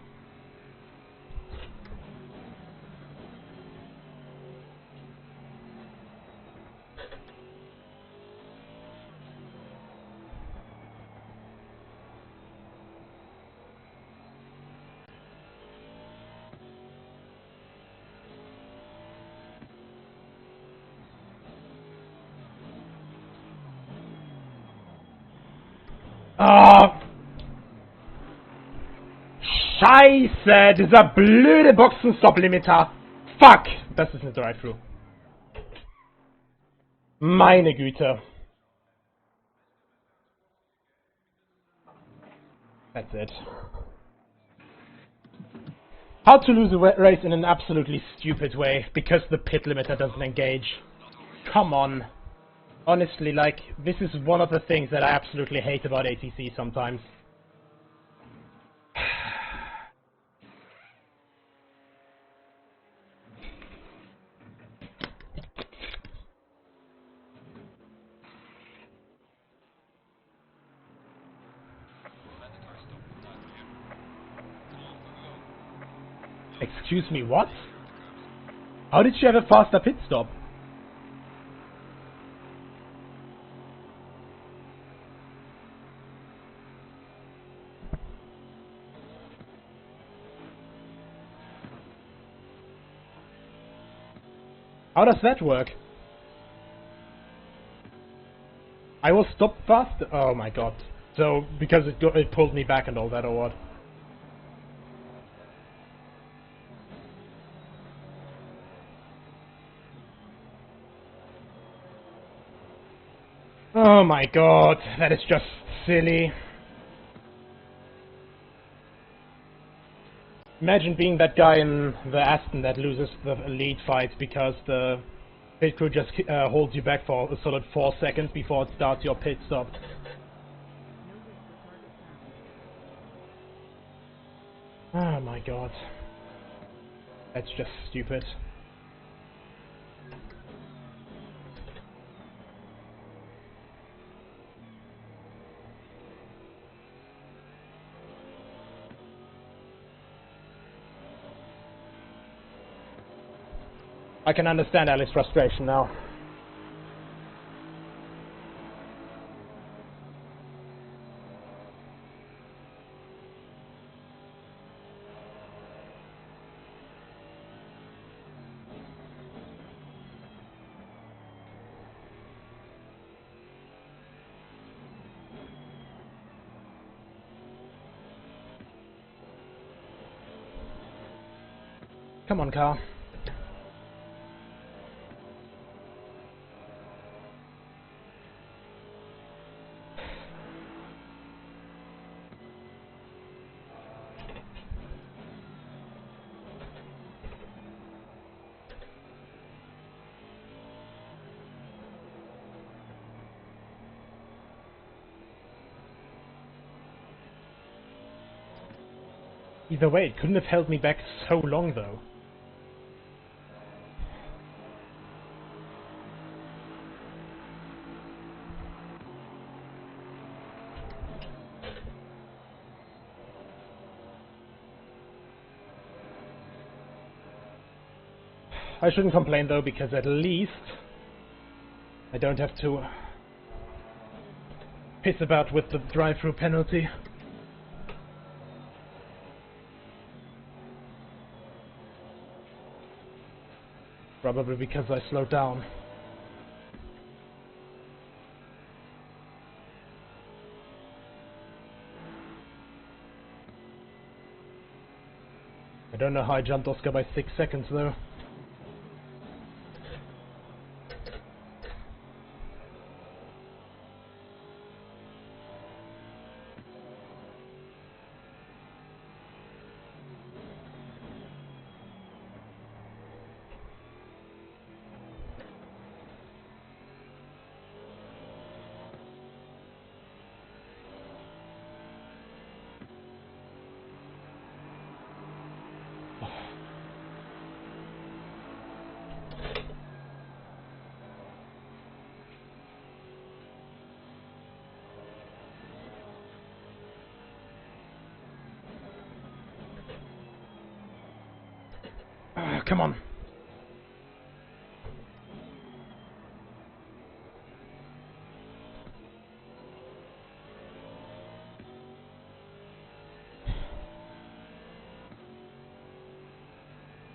Ah! Scheiße! Dieser blöde Boxenstopp-Limiter! Fuck! Das ist eine Drive-Thru. Meine Güte. That's it. How to lose a race in an absolutely stupid way, because the pit limiter doesn't engage. Come on. Honestly, like, this is one of the things that I absolutely hate about ACC sometimes. Excuse me, what? How did she have a faster pit stop? How does that work? I was stopped fast. Oh my god. So, because it pulled me back and all that, or what? Oh my god, that is just silly. Imagine being that guy in the Aston that loses the lead fight because the pit crew just holds you back for a solid 4 seconds before it starts your pit stop. No whisper target found. Oh my god. That's just stupid. I can understand Ali's frustration now. Come on, car. Either way, it couldn't have held me back so long, though. I shouldn't complain, though, because at least I don't have to piss about with the drive-through penalty. Probably because I slowed down. I don't know how I jumped Oscar by 6 seconds, though. Come on.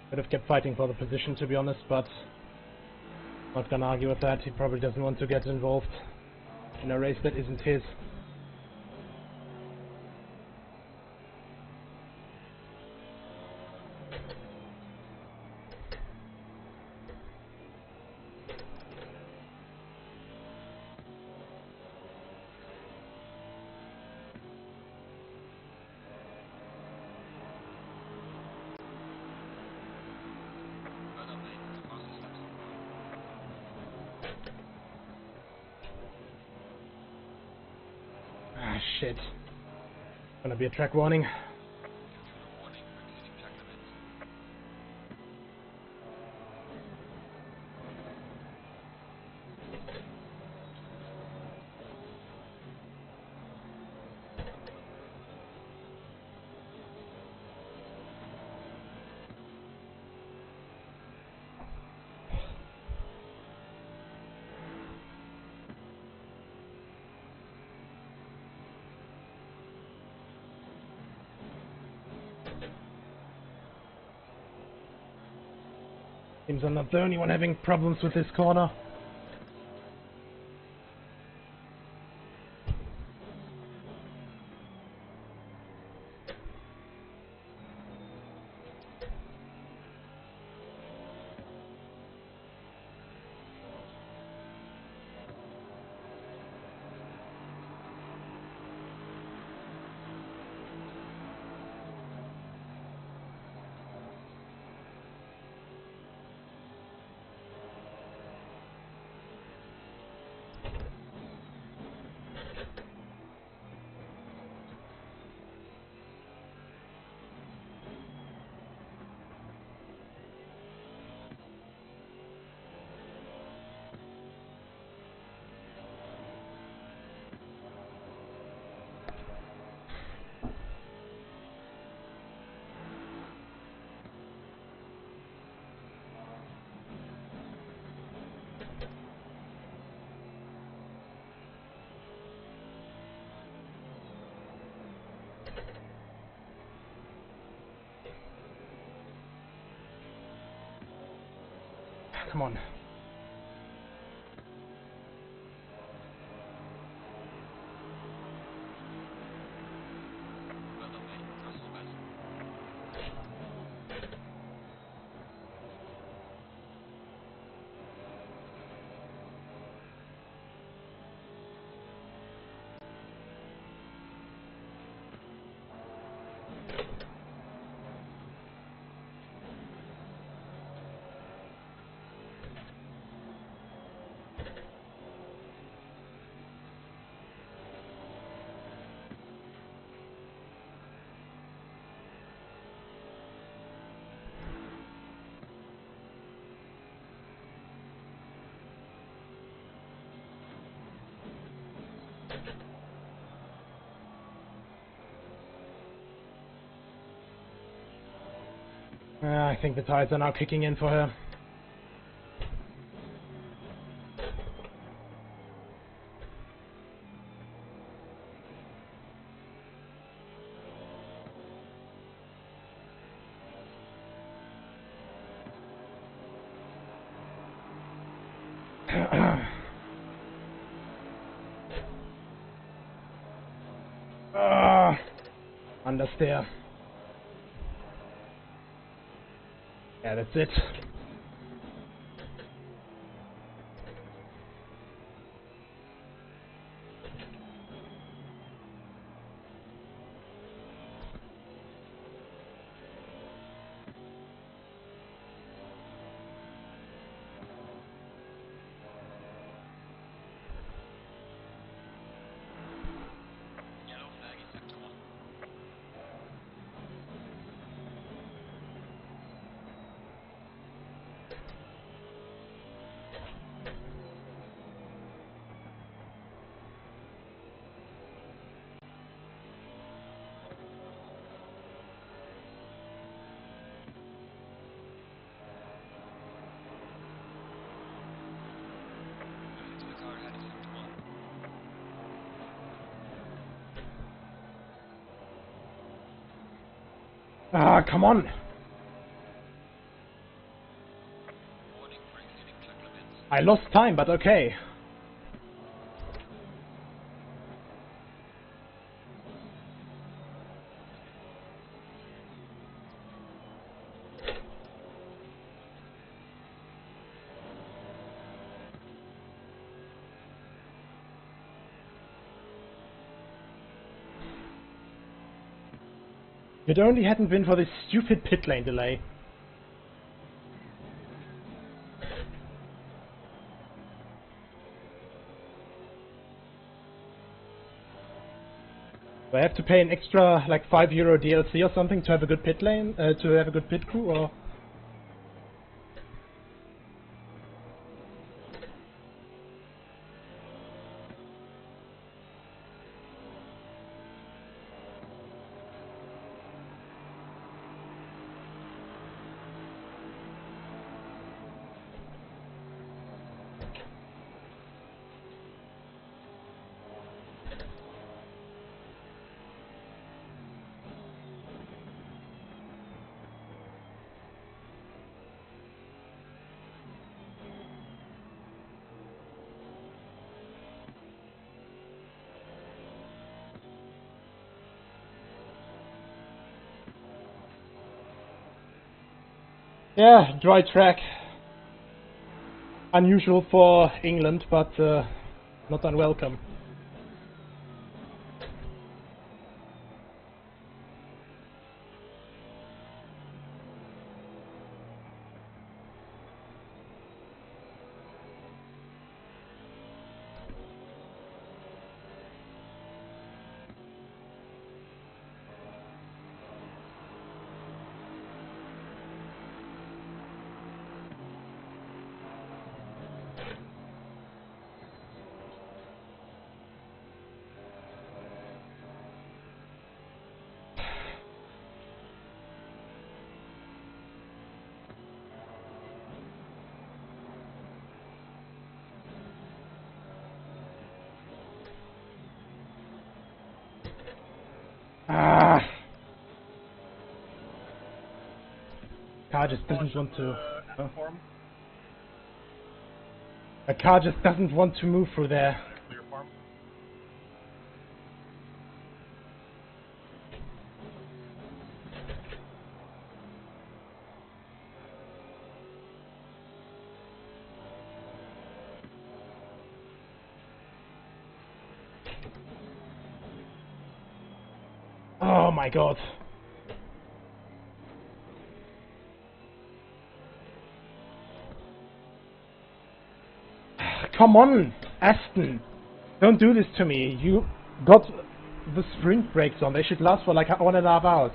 Could have kept fighting for the position, to be honest, but not gonna argue with that. He probably doesn't want to get involved in a race that isn't his. Well done, mate. The fastest lap so far. Ah, shit. Gonna be a track warning. Give you a warning for exceeding track limits. Seems I'm not the only one having problems with this corner. Come on. Well done, mate. That's all best. I think the tires are now kicking in for her. Understeer. Yeah, that's it. Yellow flag in sector 1. Moving to the car ahead of sector 1. Ah, come on! Warning for exceeding track limits. I lost time, but okay. If it only hadn't been for this stupid pit lane delay. Do I have to pay an extra, like, €5 DLC or something to have a good pit lane, to have a good pit crew, or? Yeah, dry track. Unusual for England, but not unwelcome. Ah, car just doesn't want to. Oh. Form. A car just doesn't want to move through there. Clear form. Oh my god. Come on, Aston. Don't do this to me. You got the sprint brakes on. They should last for like 1.5 hours.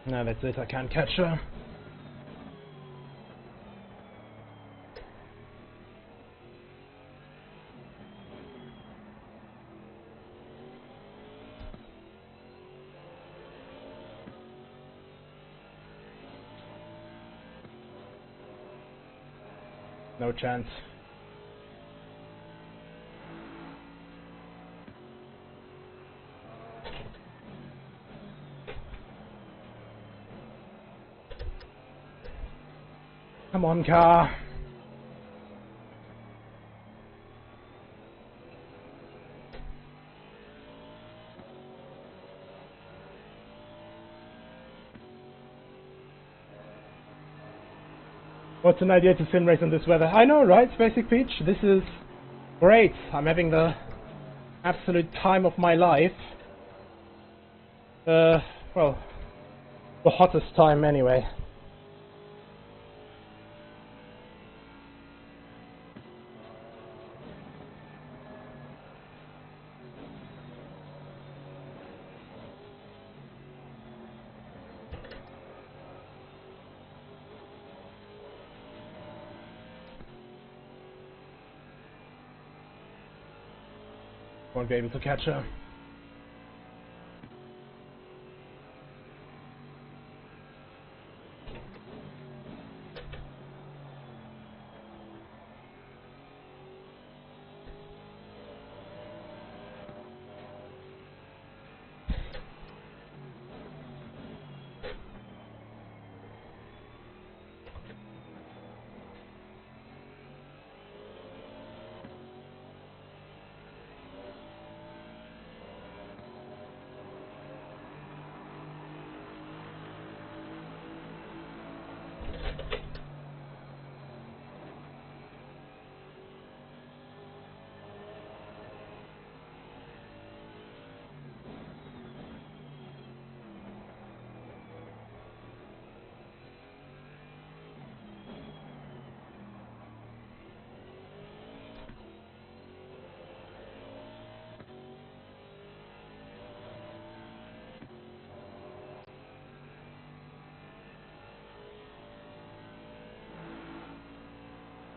No, that's it. I can't catch her. No chance. Come on, car. What's an idea to sim race in this weather? I know, right, Basic Peach? This is great. I'm having the absolute time of my life. Well, the hottest time anyway. Won't be able to catch her.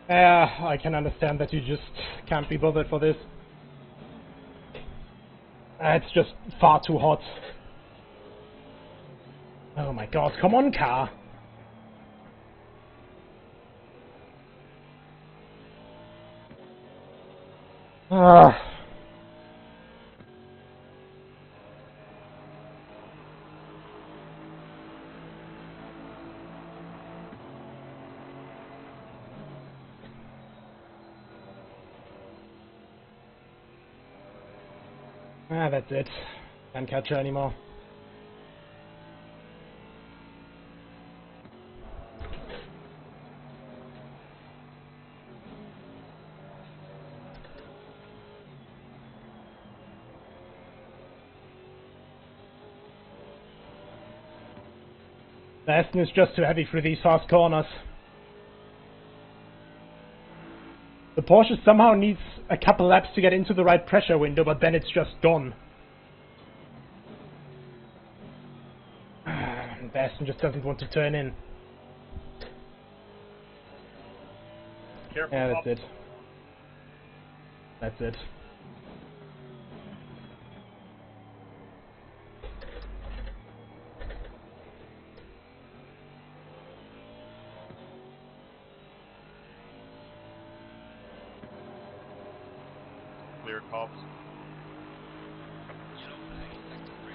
Yeah, I can understand that you just can't be bothered for this. It's just far too hot. Oh my god, come on, car! Ah. Ah, that's it. Can't catch her anymore. The Aston is just too heavy through these fast corners. The Porsche somehow needs a couple laps to get into the right pressure window, but then it's just gone. The Aston just doesn't want to turn in. Careful. Yeah, that's it. That's it. Clear cops. Yellow flag in sector 3.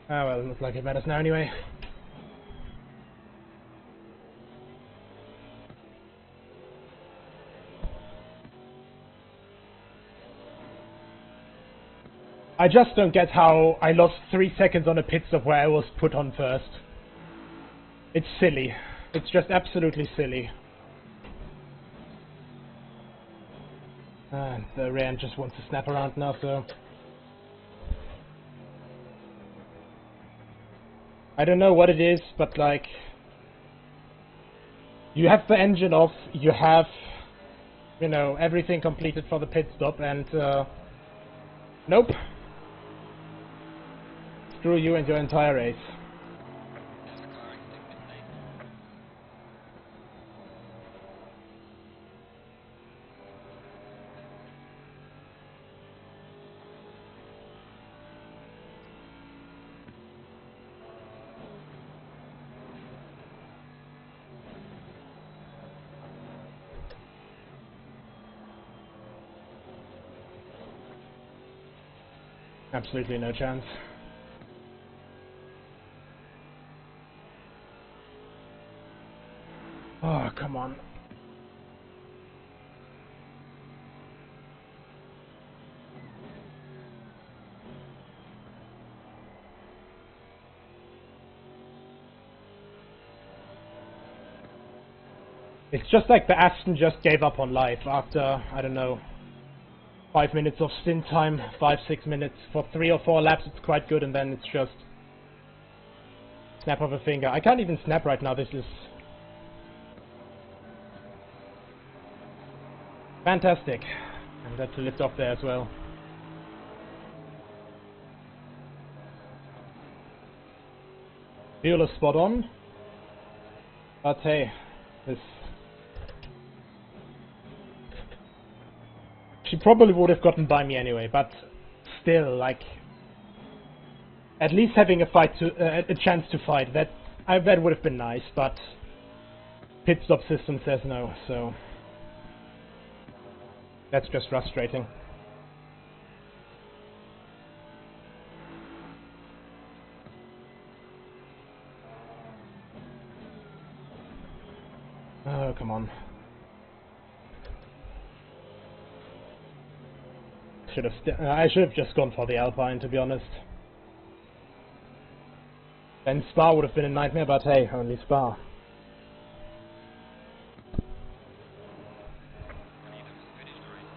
Ah well, it looks like it matters now anyway. I just don't get how I lost 3 seconds on a pit stop where I was put on first. It's silly. It's just absolutely silly. And the Rand just wants to snap around now, so... I don't know what it is, but like... You have the engine off, you have, you know, everything completed for the pit stop, and nope. Screw you and your entire race. There's a car exiting pit lane. Absolutely no chance. Oh, come on. It's just like the Aston just gave up on life after, I don't know, 5 minutes of stint time, 5-6 minutes. For 3 or 4 laps it's quite good, and then it's just snap of a finger. I can't even snap right now, this is fantastic. And that's a lift off there as well. Fuel is spot on. But hey, this... She probably would have gotten by me anyway, but still, like... At least having a fight to... a chance to fight, that would have been nice, but... Pit stop system says no, so... That's just frustrating. Oh, come on. I should have just gone for the Alpine, to be honest. Then Spa would have been a nightmare, but hey, only Spa. Leaders finish the race.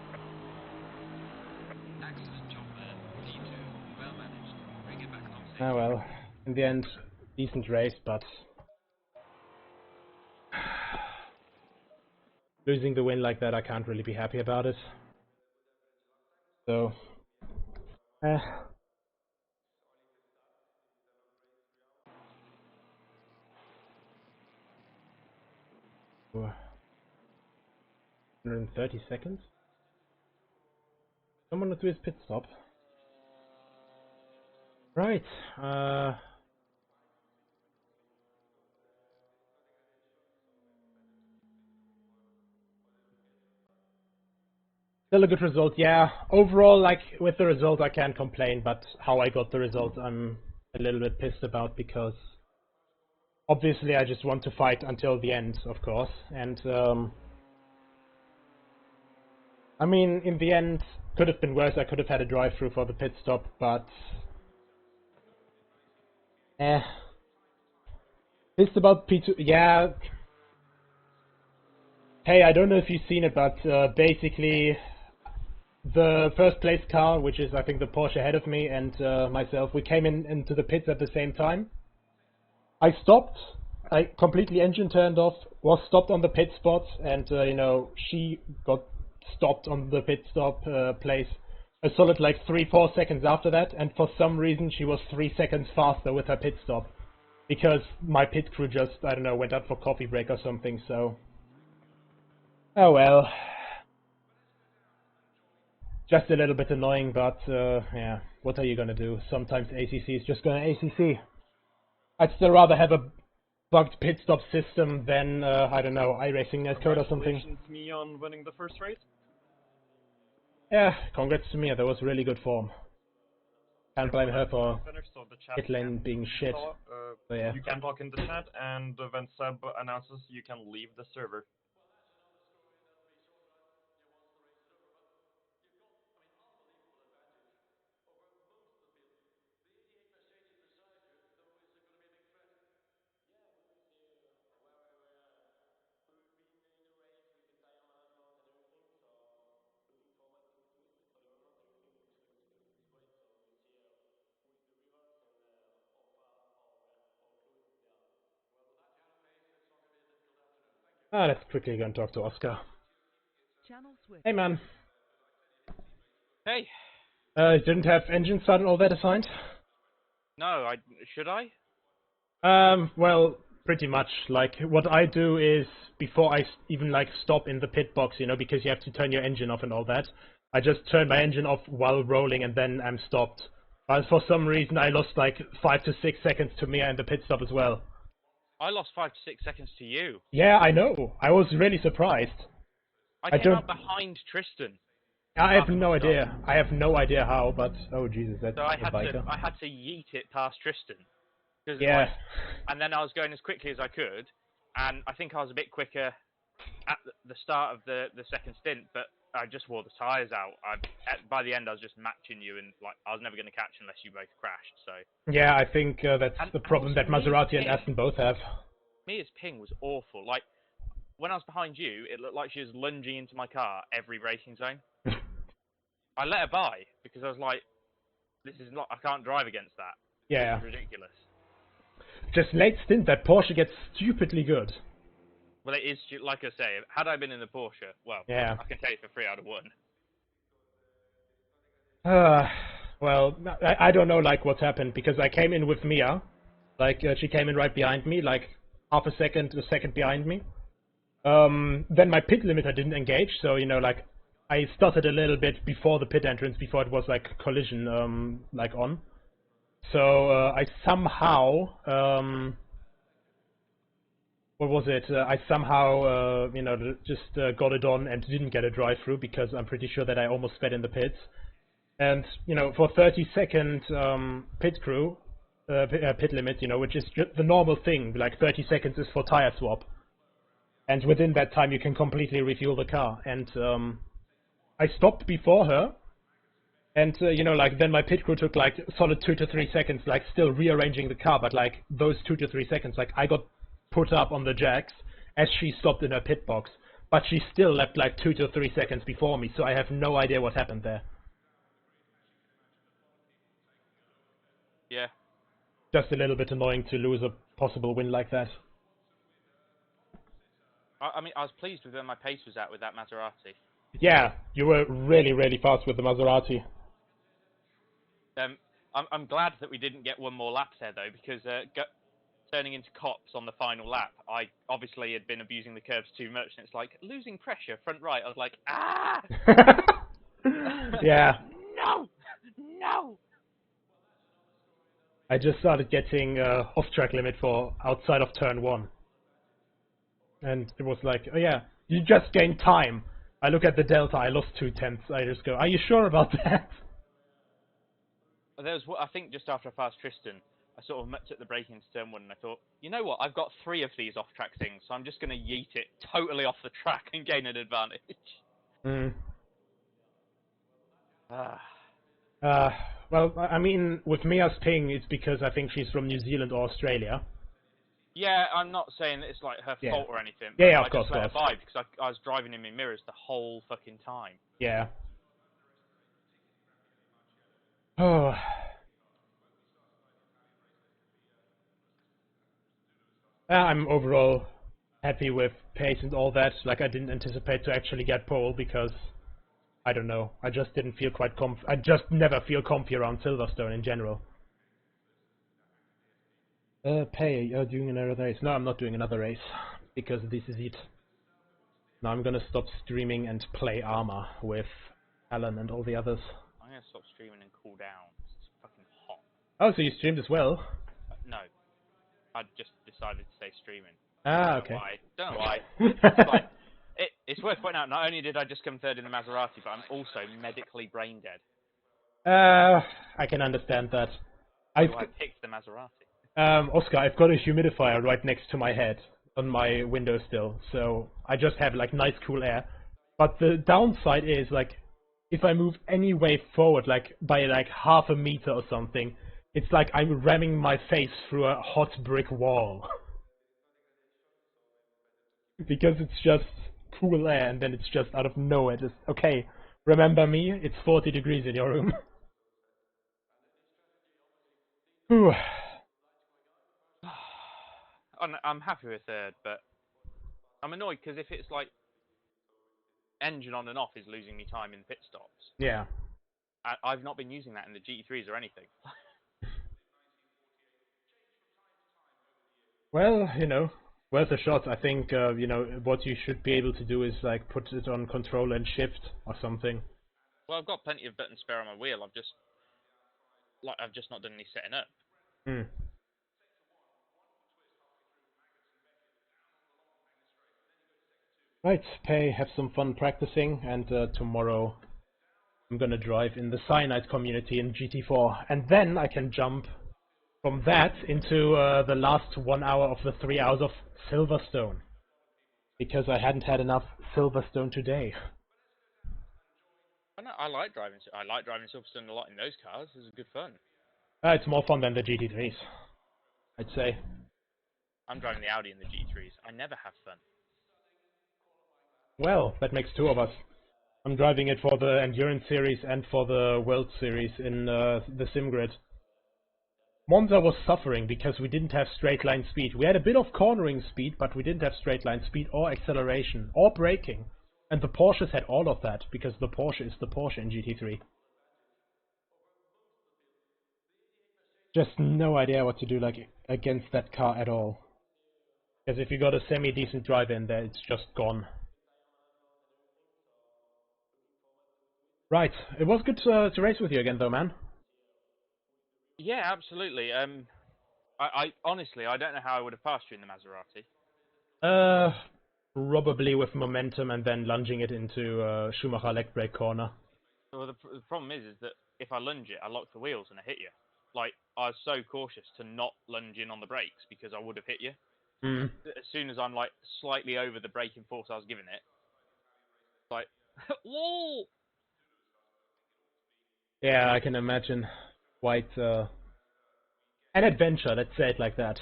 Excellent job there. P2, well managed. Bring it back home safely. Ah well, in the end, decent race, but... Losing the win like that, I can't really be happy about it. So... Eh. Ooh. 130 seconds? Someone to do his pit stop. Right, Still a good result, yeah. Overall, like, with the result I can't complain, but how I got the result I'm a little bit pissed about, because obviously I just want to fight until the end, of course, and I mean, in the end, could have been worse. I could have had a drive-through for the pit stop, but pissed about P2, yeah. Hey, I don't know if you've seen it, but basically the first place car, which is I think the Porsche ahead of me, and myself, we came into the pits at the same time. I stopped, I completely engine turned off, was stopped on the pit spot, and you know, she got stopped on the pit stop place a solid like 3-4 seconds after that, and for some reason she was 3 seconds faster with her pit stop, because my pit crew just, I don't know, went out for coffee break or something, so oh well. Just a little bit annoying, but yeah, what are you gonna do? Sometimes ACC is just gonna ACC. I'd still rather have a bugged pit stop system than, I don't know, iRacing netcode or something. Congratulations to me on winning the first race. Yeah, congrats to me, that was really good form. Can't blame her for Finish, so the chat pit lane can being shit. talk, So yeah. You can talk in the chat, and when Seb announces, you can leave the server. Let's quickly go and talk to Oscar. Channel switch. Hey man, Hey, didn't have engine start and all that assigned? no, should I? Well, pretty much. Like, what I do is, before I even, like, stop in the pit box, you know, because you have to turn your engine off and all that, I just turn my engine off while rolling and then I'm stopped. But for some reason, I lost, like, 5 to 6 seconds to Mia in the pit stop as well. I lost 5 to 6 seconds to you. Yeah, I know. I was really surprised. I came don't- out behind Tristan. I have After no the stop. idea. I have no idea how, but, oh Jesus, that's So I a had biker. to yeet it past Tristan. 'Cause, Yeah. like, and then I was going as quickly as I could, and I think I was a bit quicker at the start of the second stint, but I just wore the tyres out. By the end, I was just matching you, and like I was never going to catch unless you both crashed. So Yeah, I think that's And- the and problem also that Maserati and Mia's Aston both have. Mia's ping was awful. Like when I was behind you, it looked like she was lunging into my car every braking zone. I let her by because I was like, "This is not. I can't drive against that. Yeah. It's ridiculous." Just late stint, that Porsche gets stupidly good. Well, it is like I say. Had I been in the Porsche, well, Yeah. I can tell you for 3 out of 1. Well, I don't know, like, what's happened, because I came in with Mia. Like, she came in right behind me, like, a second behind me. Then my pit limiter didn't engage, so, you know, like, I stuttered a little bit before the pit entrance, before it was, like, collision, like, on. So, I somehow, what was it? I somehow, you know, just got it on and didn't get a drive-through, because I'm pretty sure that I almost sped in the pits. And, you know, for 30-second pit crew, pit limit, you know, which is just the normal thing, like 30 seconds is for tire swap. And within that time you can completely refuel the car. And I stopped before her, and, you know, like, then my pit crew took, like, solid 2 to 3 seconds, like, still rearranging the car, but, like, those 2 to 3 seconds, like, I got put up on the jacks as she stopped in her pit box. But she still left, like, 2 to 3 seconds before me, so I have no idea what happened there. Yeah. Just a little bit annoying to lose a possible win like that. I mean, I was pleased with where my pace was at with that Maserati. Yeah, you were really, really fast with the Maserati. I'm glad that we didn't get one more lap there, though, because turning into cops on the final lap, I obviously had been abusing the curbs too much, and it's like, losing pressure, front right. I was like, ah! Yeah. No! No! I just started getting off-track limit for outside of turn 1. And it was like, oh yeah, you just gained time. I look at the delta, I lost 2/10. I just go, are you sure about that? There was, I think, just after I passed Tristan, I sort of took the brake into turn 1, and I thought, you know what? I've got 3 of these off-track things, so I'm just going to yeet it totally off the track and gain an advantage. Mm. Ah. Well, I mean, with Mia's ping, it's because I think she's from New Zealand or Australia. Yeah, I'm not saying that it's like her Yeah. fault or anything. Yeah, But yeah, I of course, just let of her course. by because I was driving in my mirrors the whole fucking time. Yeah. Oh. I'm overall happy with pace and all that. Like, I didn't anticipate to actually get pole because, I don't know, I just didn't feel quite I just never feel comfy around Silverstone in general. Pay, you're doing another race. No, I'm not doing another race, because this is it. Now I'm gonna stop streaming and play Arma with Alan and all the others. I'm going to stop streaming and cool down. It's fucking hot. Oh, so you streamed as well? No. I just decided to stay streaming. Ah, Don't know okay. why. Don't know why. It's like, it's worth pointing out, not only did I just come third in the Maserati, but I'm also medically brain dead. I can understand that. So I picked the Maserati. Oscar, I've got a humidifier right next to my head on my window still, so I just have like nice cool air. But the downside is like, if I move any way forward, like by like half a meter or something, it's like I'm ramming my face through a hot brick wall. Because it's just cool air, and then it's just out of nowhere. Just, okay, remember me? It's 40 degrees in your room. Whew. I'm happy with third, but I'm annoyed because if it's like engine on and off is losing me time in pit stops. Yeah. I've not been using that in the GT3s or anything. Well, you know, worth a shot. I think, you know, what you should be able to do is like put it on control and shift or something. Well, I've got plenty of buttons spare on my wheel. I've just not done any setting up. Hmm. Right, Pay, have some fun practicing, and tomorrow I'm gonna drive in the Cyanide community in GT4, and then I can jump from that into the last 1 hour of the 3 hours of Silverstone, because I hadn't had enough Silverstone today. I like driving. I like driving Silverstone a lot in those cars. This is good fun. It's more fun than the GT3s, I'd say. I'm driving the Audi in the GT3s. I never have fun. Well, that makes 2 of us. I'm driving it for the Endurance Series and for the World Series in the Sim Grid. Monza was suffering because we didn't have straight line speed. We had a bit of cornering speed, but we didn't have straight line speed or acceleration or braking. And the Porsches had all of that, because the Porsche is the Porsche in GT3. Just no idea what to do like against that car at all. Because if you got a semi-decent drive in there, it's just gone. Right, it was good to race with you again though, man. Yeah, absolutely. I honestly, I don't know how I would have passed you in the Maserati. Probably with momentum and then lunging it into Schumacher leg brake corner. Well, the problem is that if I lunge it, I lock the wheels and I hit you. Like, I was so cautious to not lunge in on the brakes because I would have hit you. Mm. As soon as I'm like slightly over the braking force I was giving it, like, whoa! Yeah, I can imagine. Quite an adventure, let's say it like that.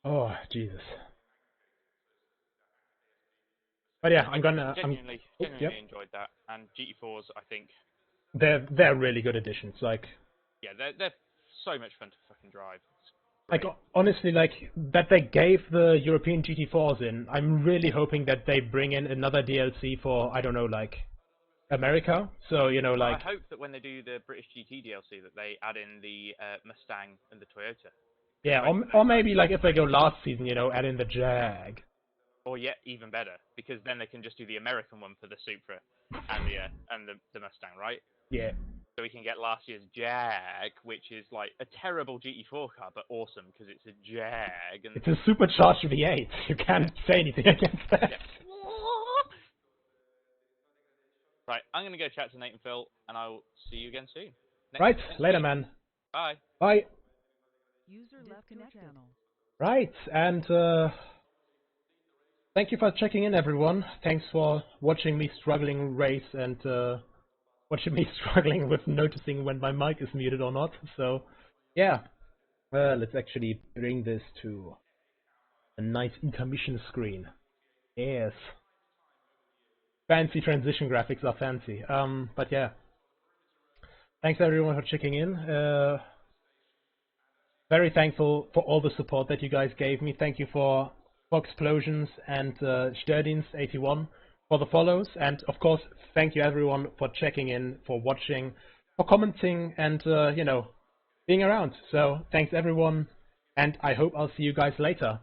Oh, Jesus. But yeah, I'm gonna... Genuinely yep. enjoyed that. And GT4s, I think, They're really good additions. Like, yeah, they're so much fun to fucking drive. like honestly, like that they gave the European GT4s in. I'm really hoping that they bring in another DLC for, I don't know, like America. So you know, like, I hope that when they do the British GT DLC that they add in the Mustang and the Toyota. yeah, or maybe like if they go last season, you know, add in the Jag. Or yet even better, because then they can just do the American one for the Supra and the Mustang, right? Yeah. so we can get last year's Jag, which is like a terrible GT4 car, but awesome because it's a Jag. And It's a supercharged V8. You can't say anything against that. yeah. Right, I'm going to go chat to Nate and Phil, and I'll see you again soon. Right, later, week. man. Bye. Bye. User left your channel. Right, and thank you for checking in, everyone. Thanks for watching me struggling race and watching me struggling with noticing when my mic is muted or not. So, yeah, let's actually bring this to a nice intermission screen. Yes. Fancy transition graphics are fancy. But yeah. Thanks everyone for checking in. Very thankful for all the support that you guys gave me. Thank you for Explosions and Sterdins81 for the follows. And of course, thank you everyone for checking in, for watching, for commenting, and you know, being around. So thanks everyone, and I hope I'll see you guys later.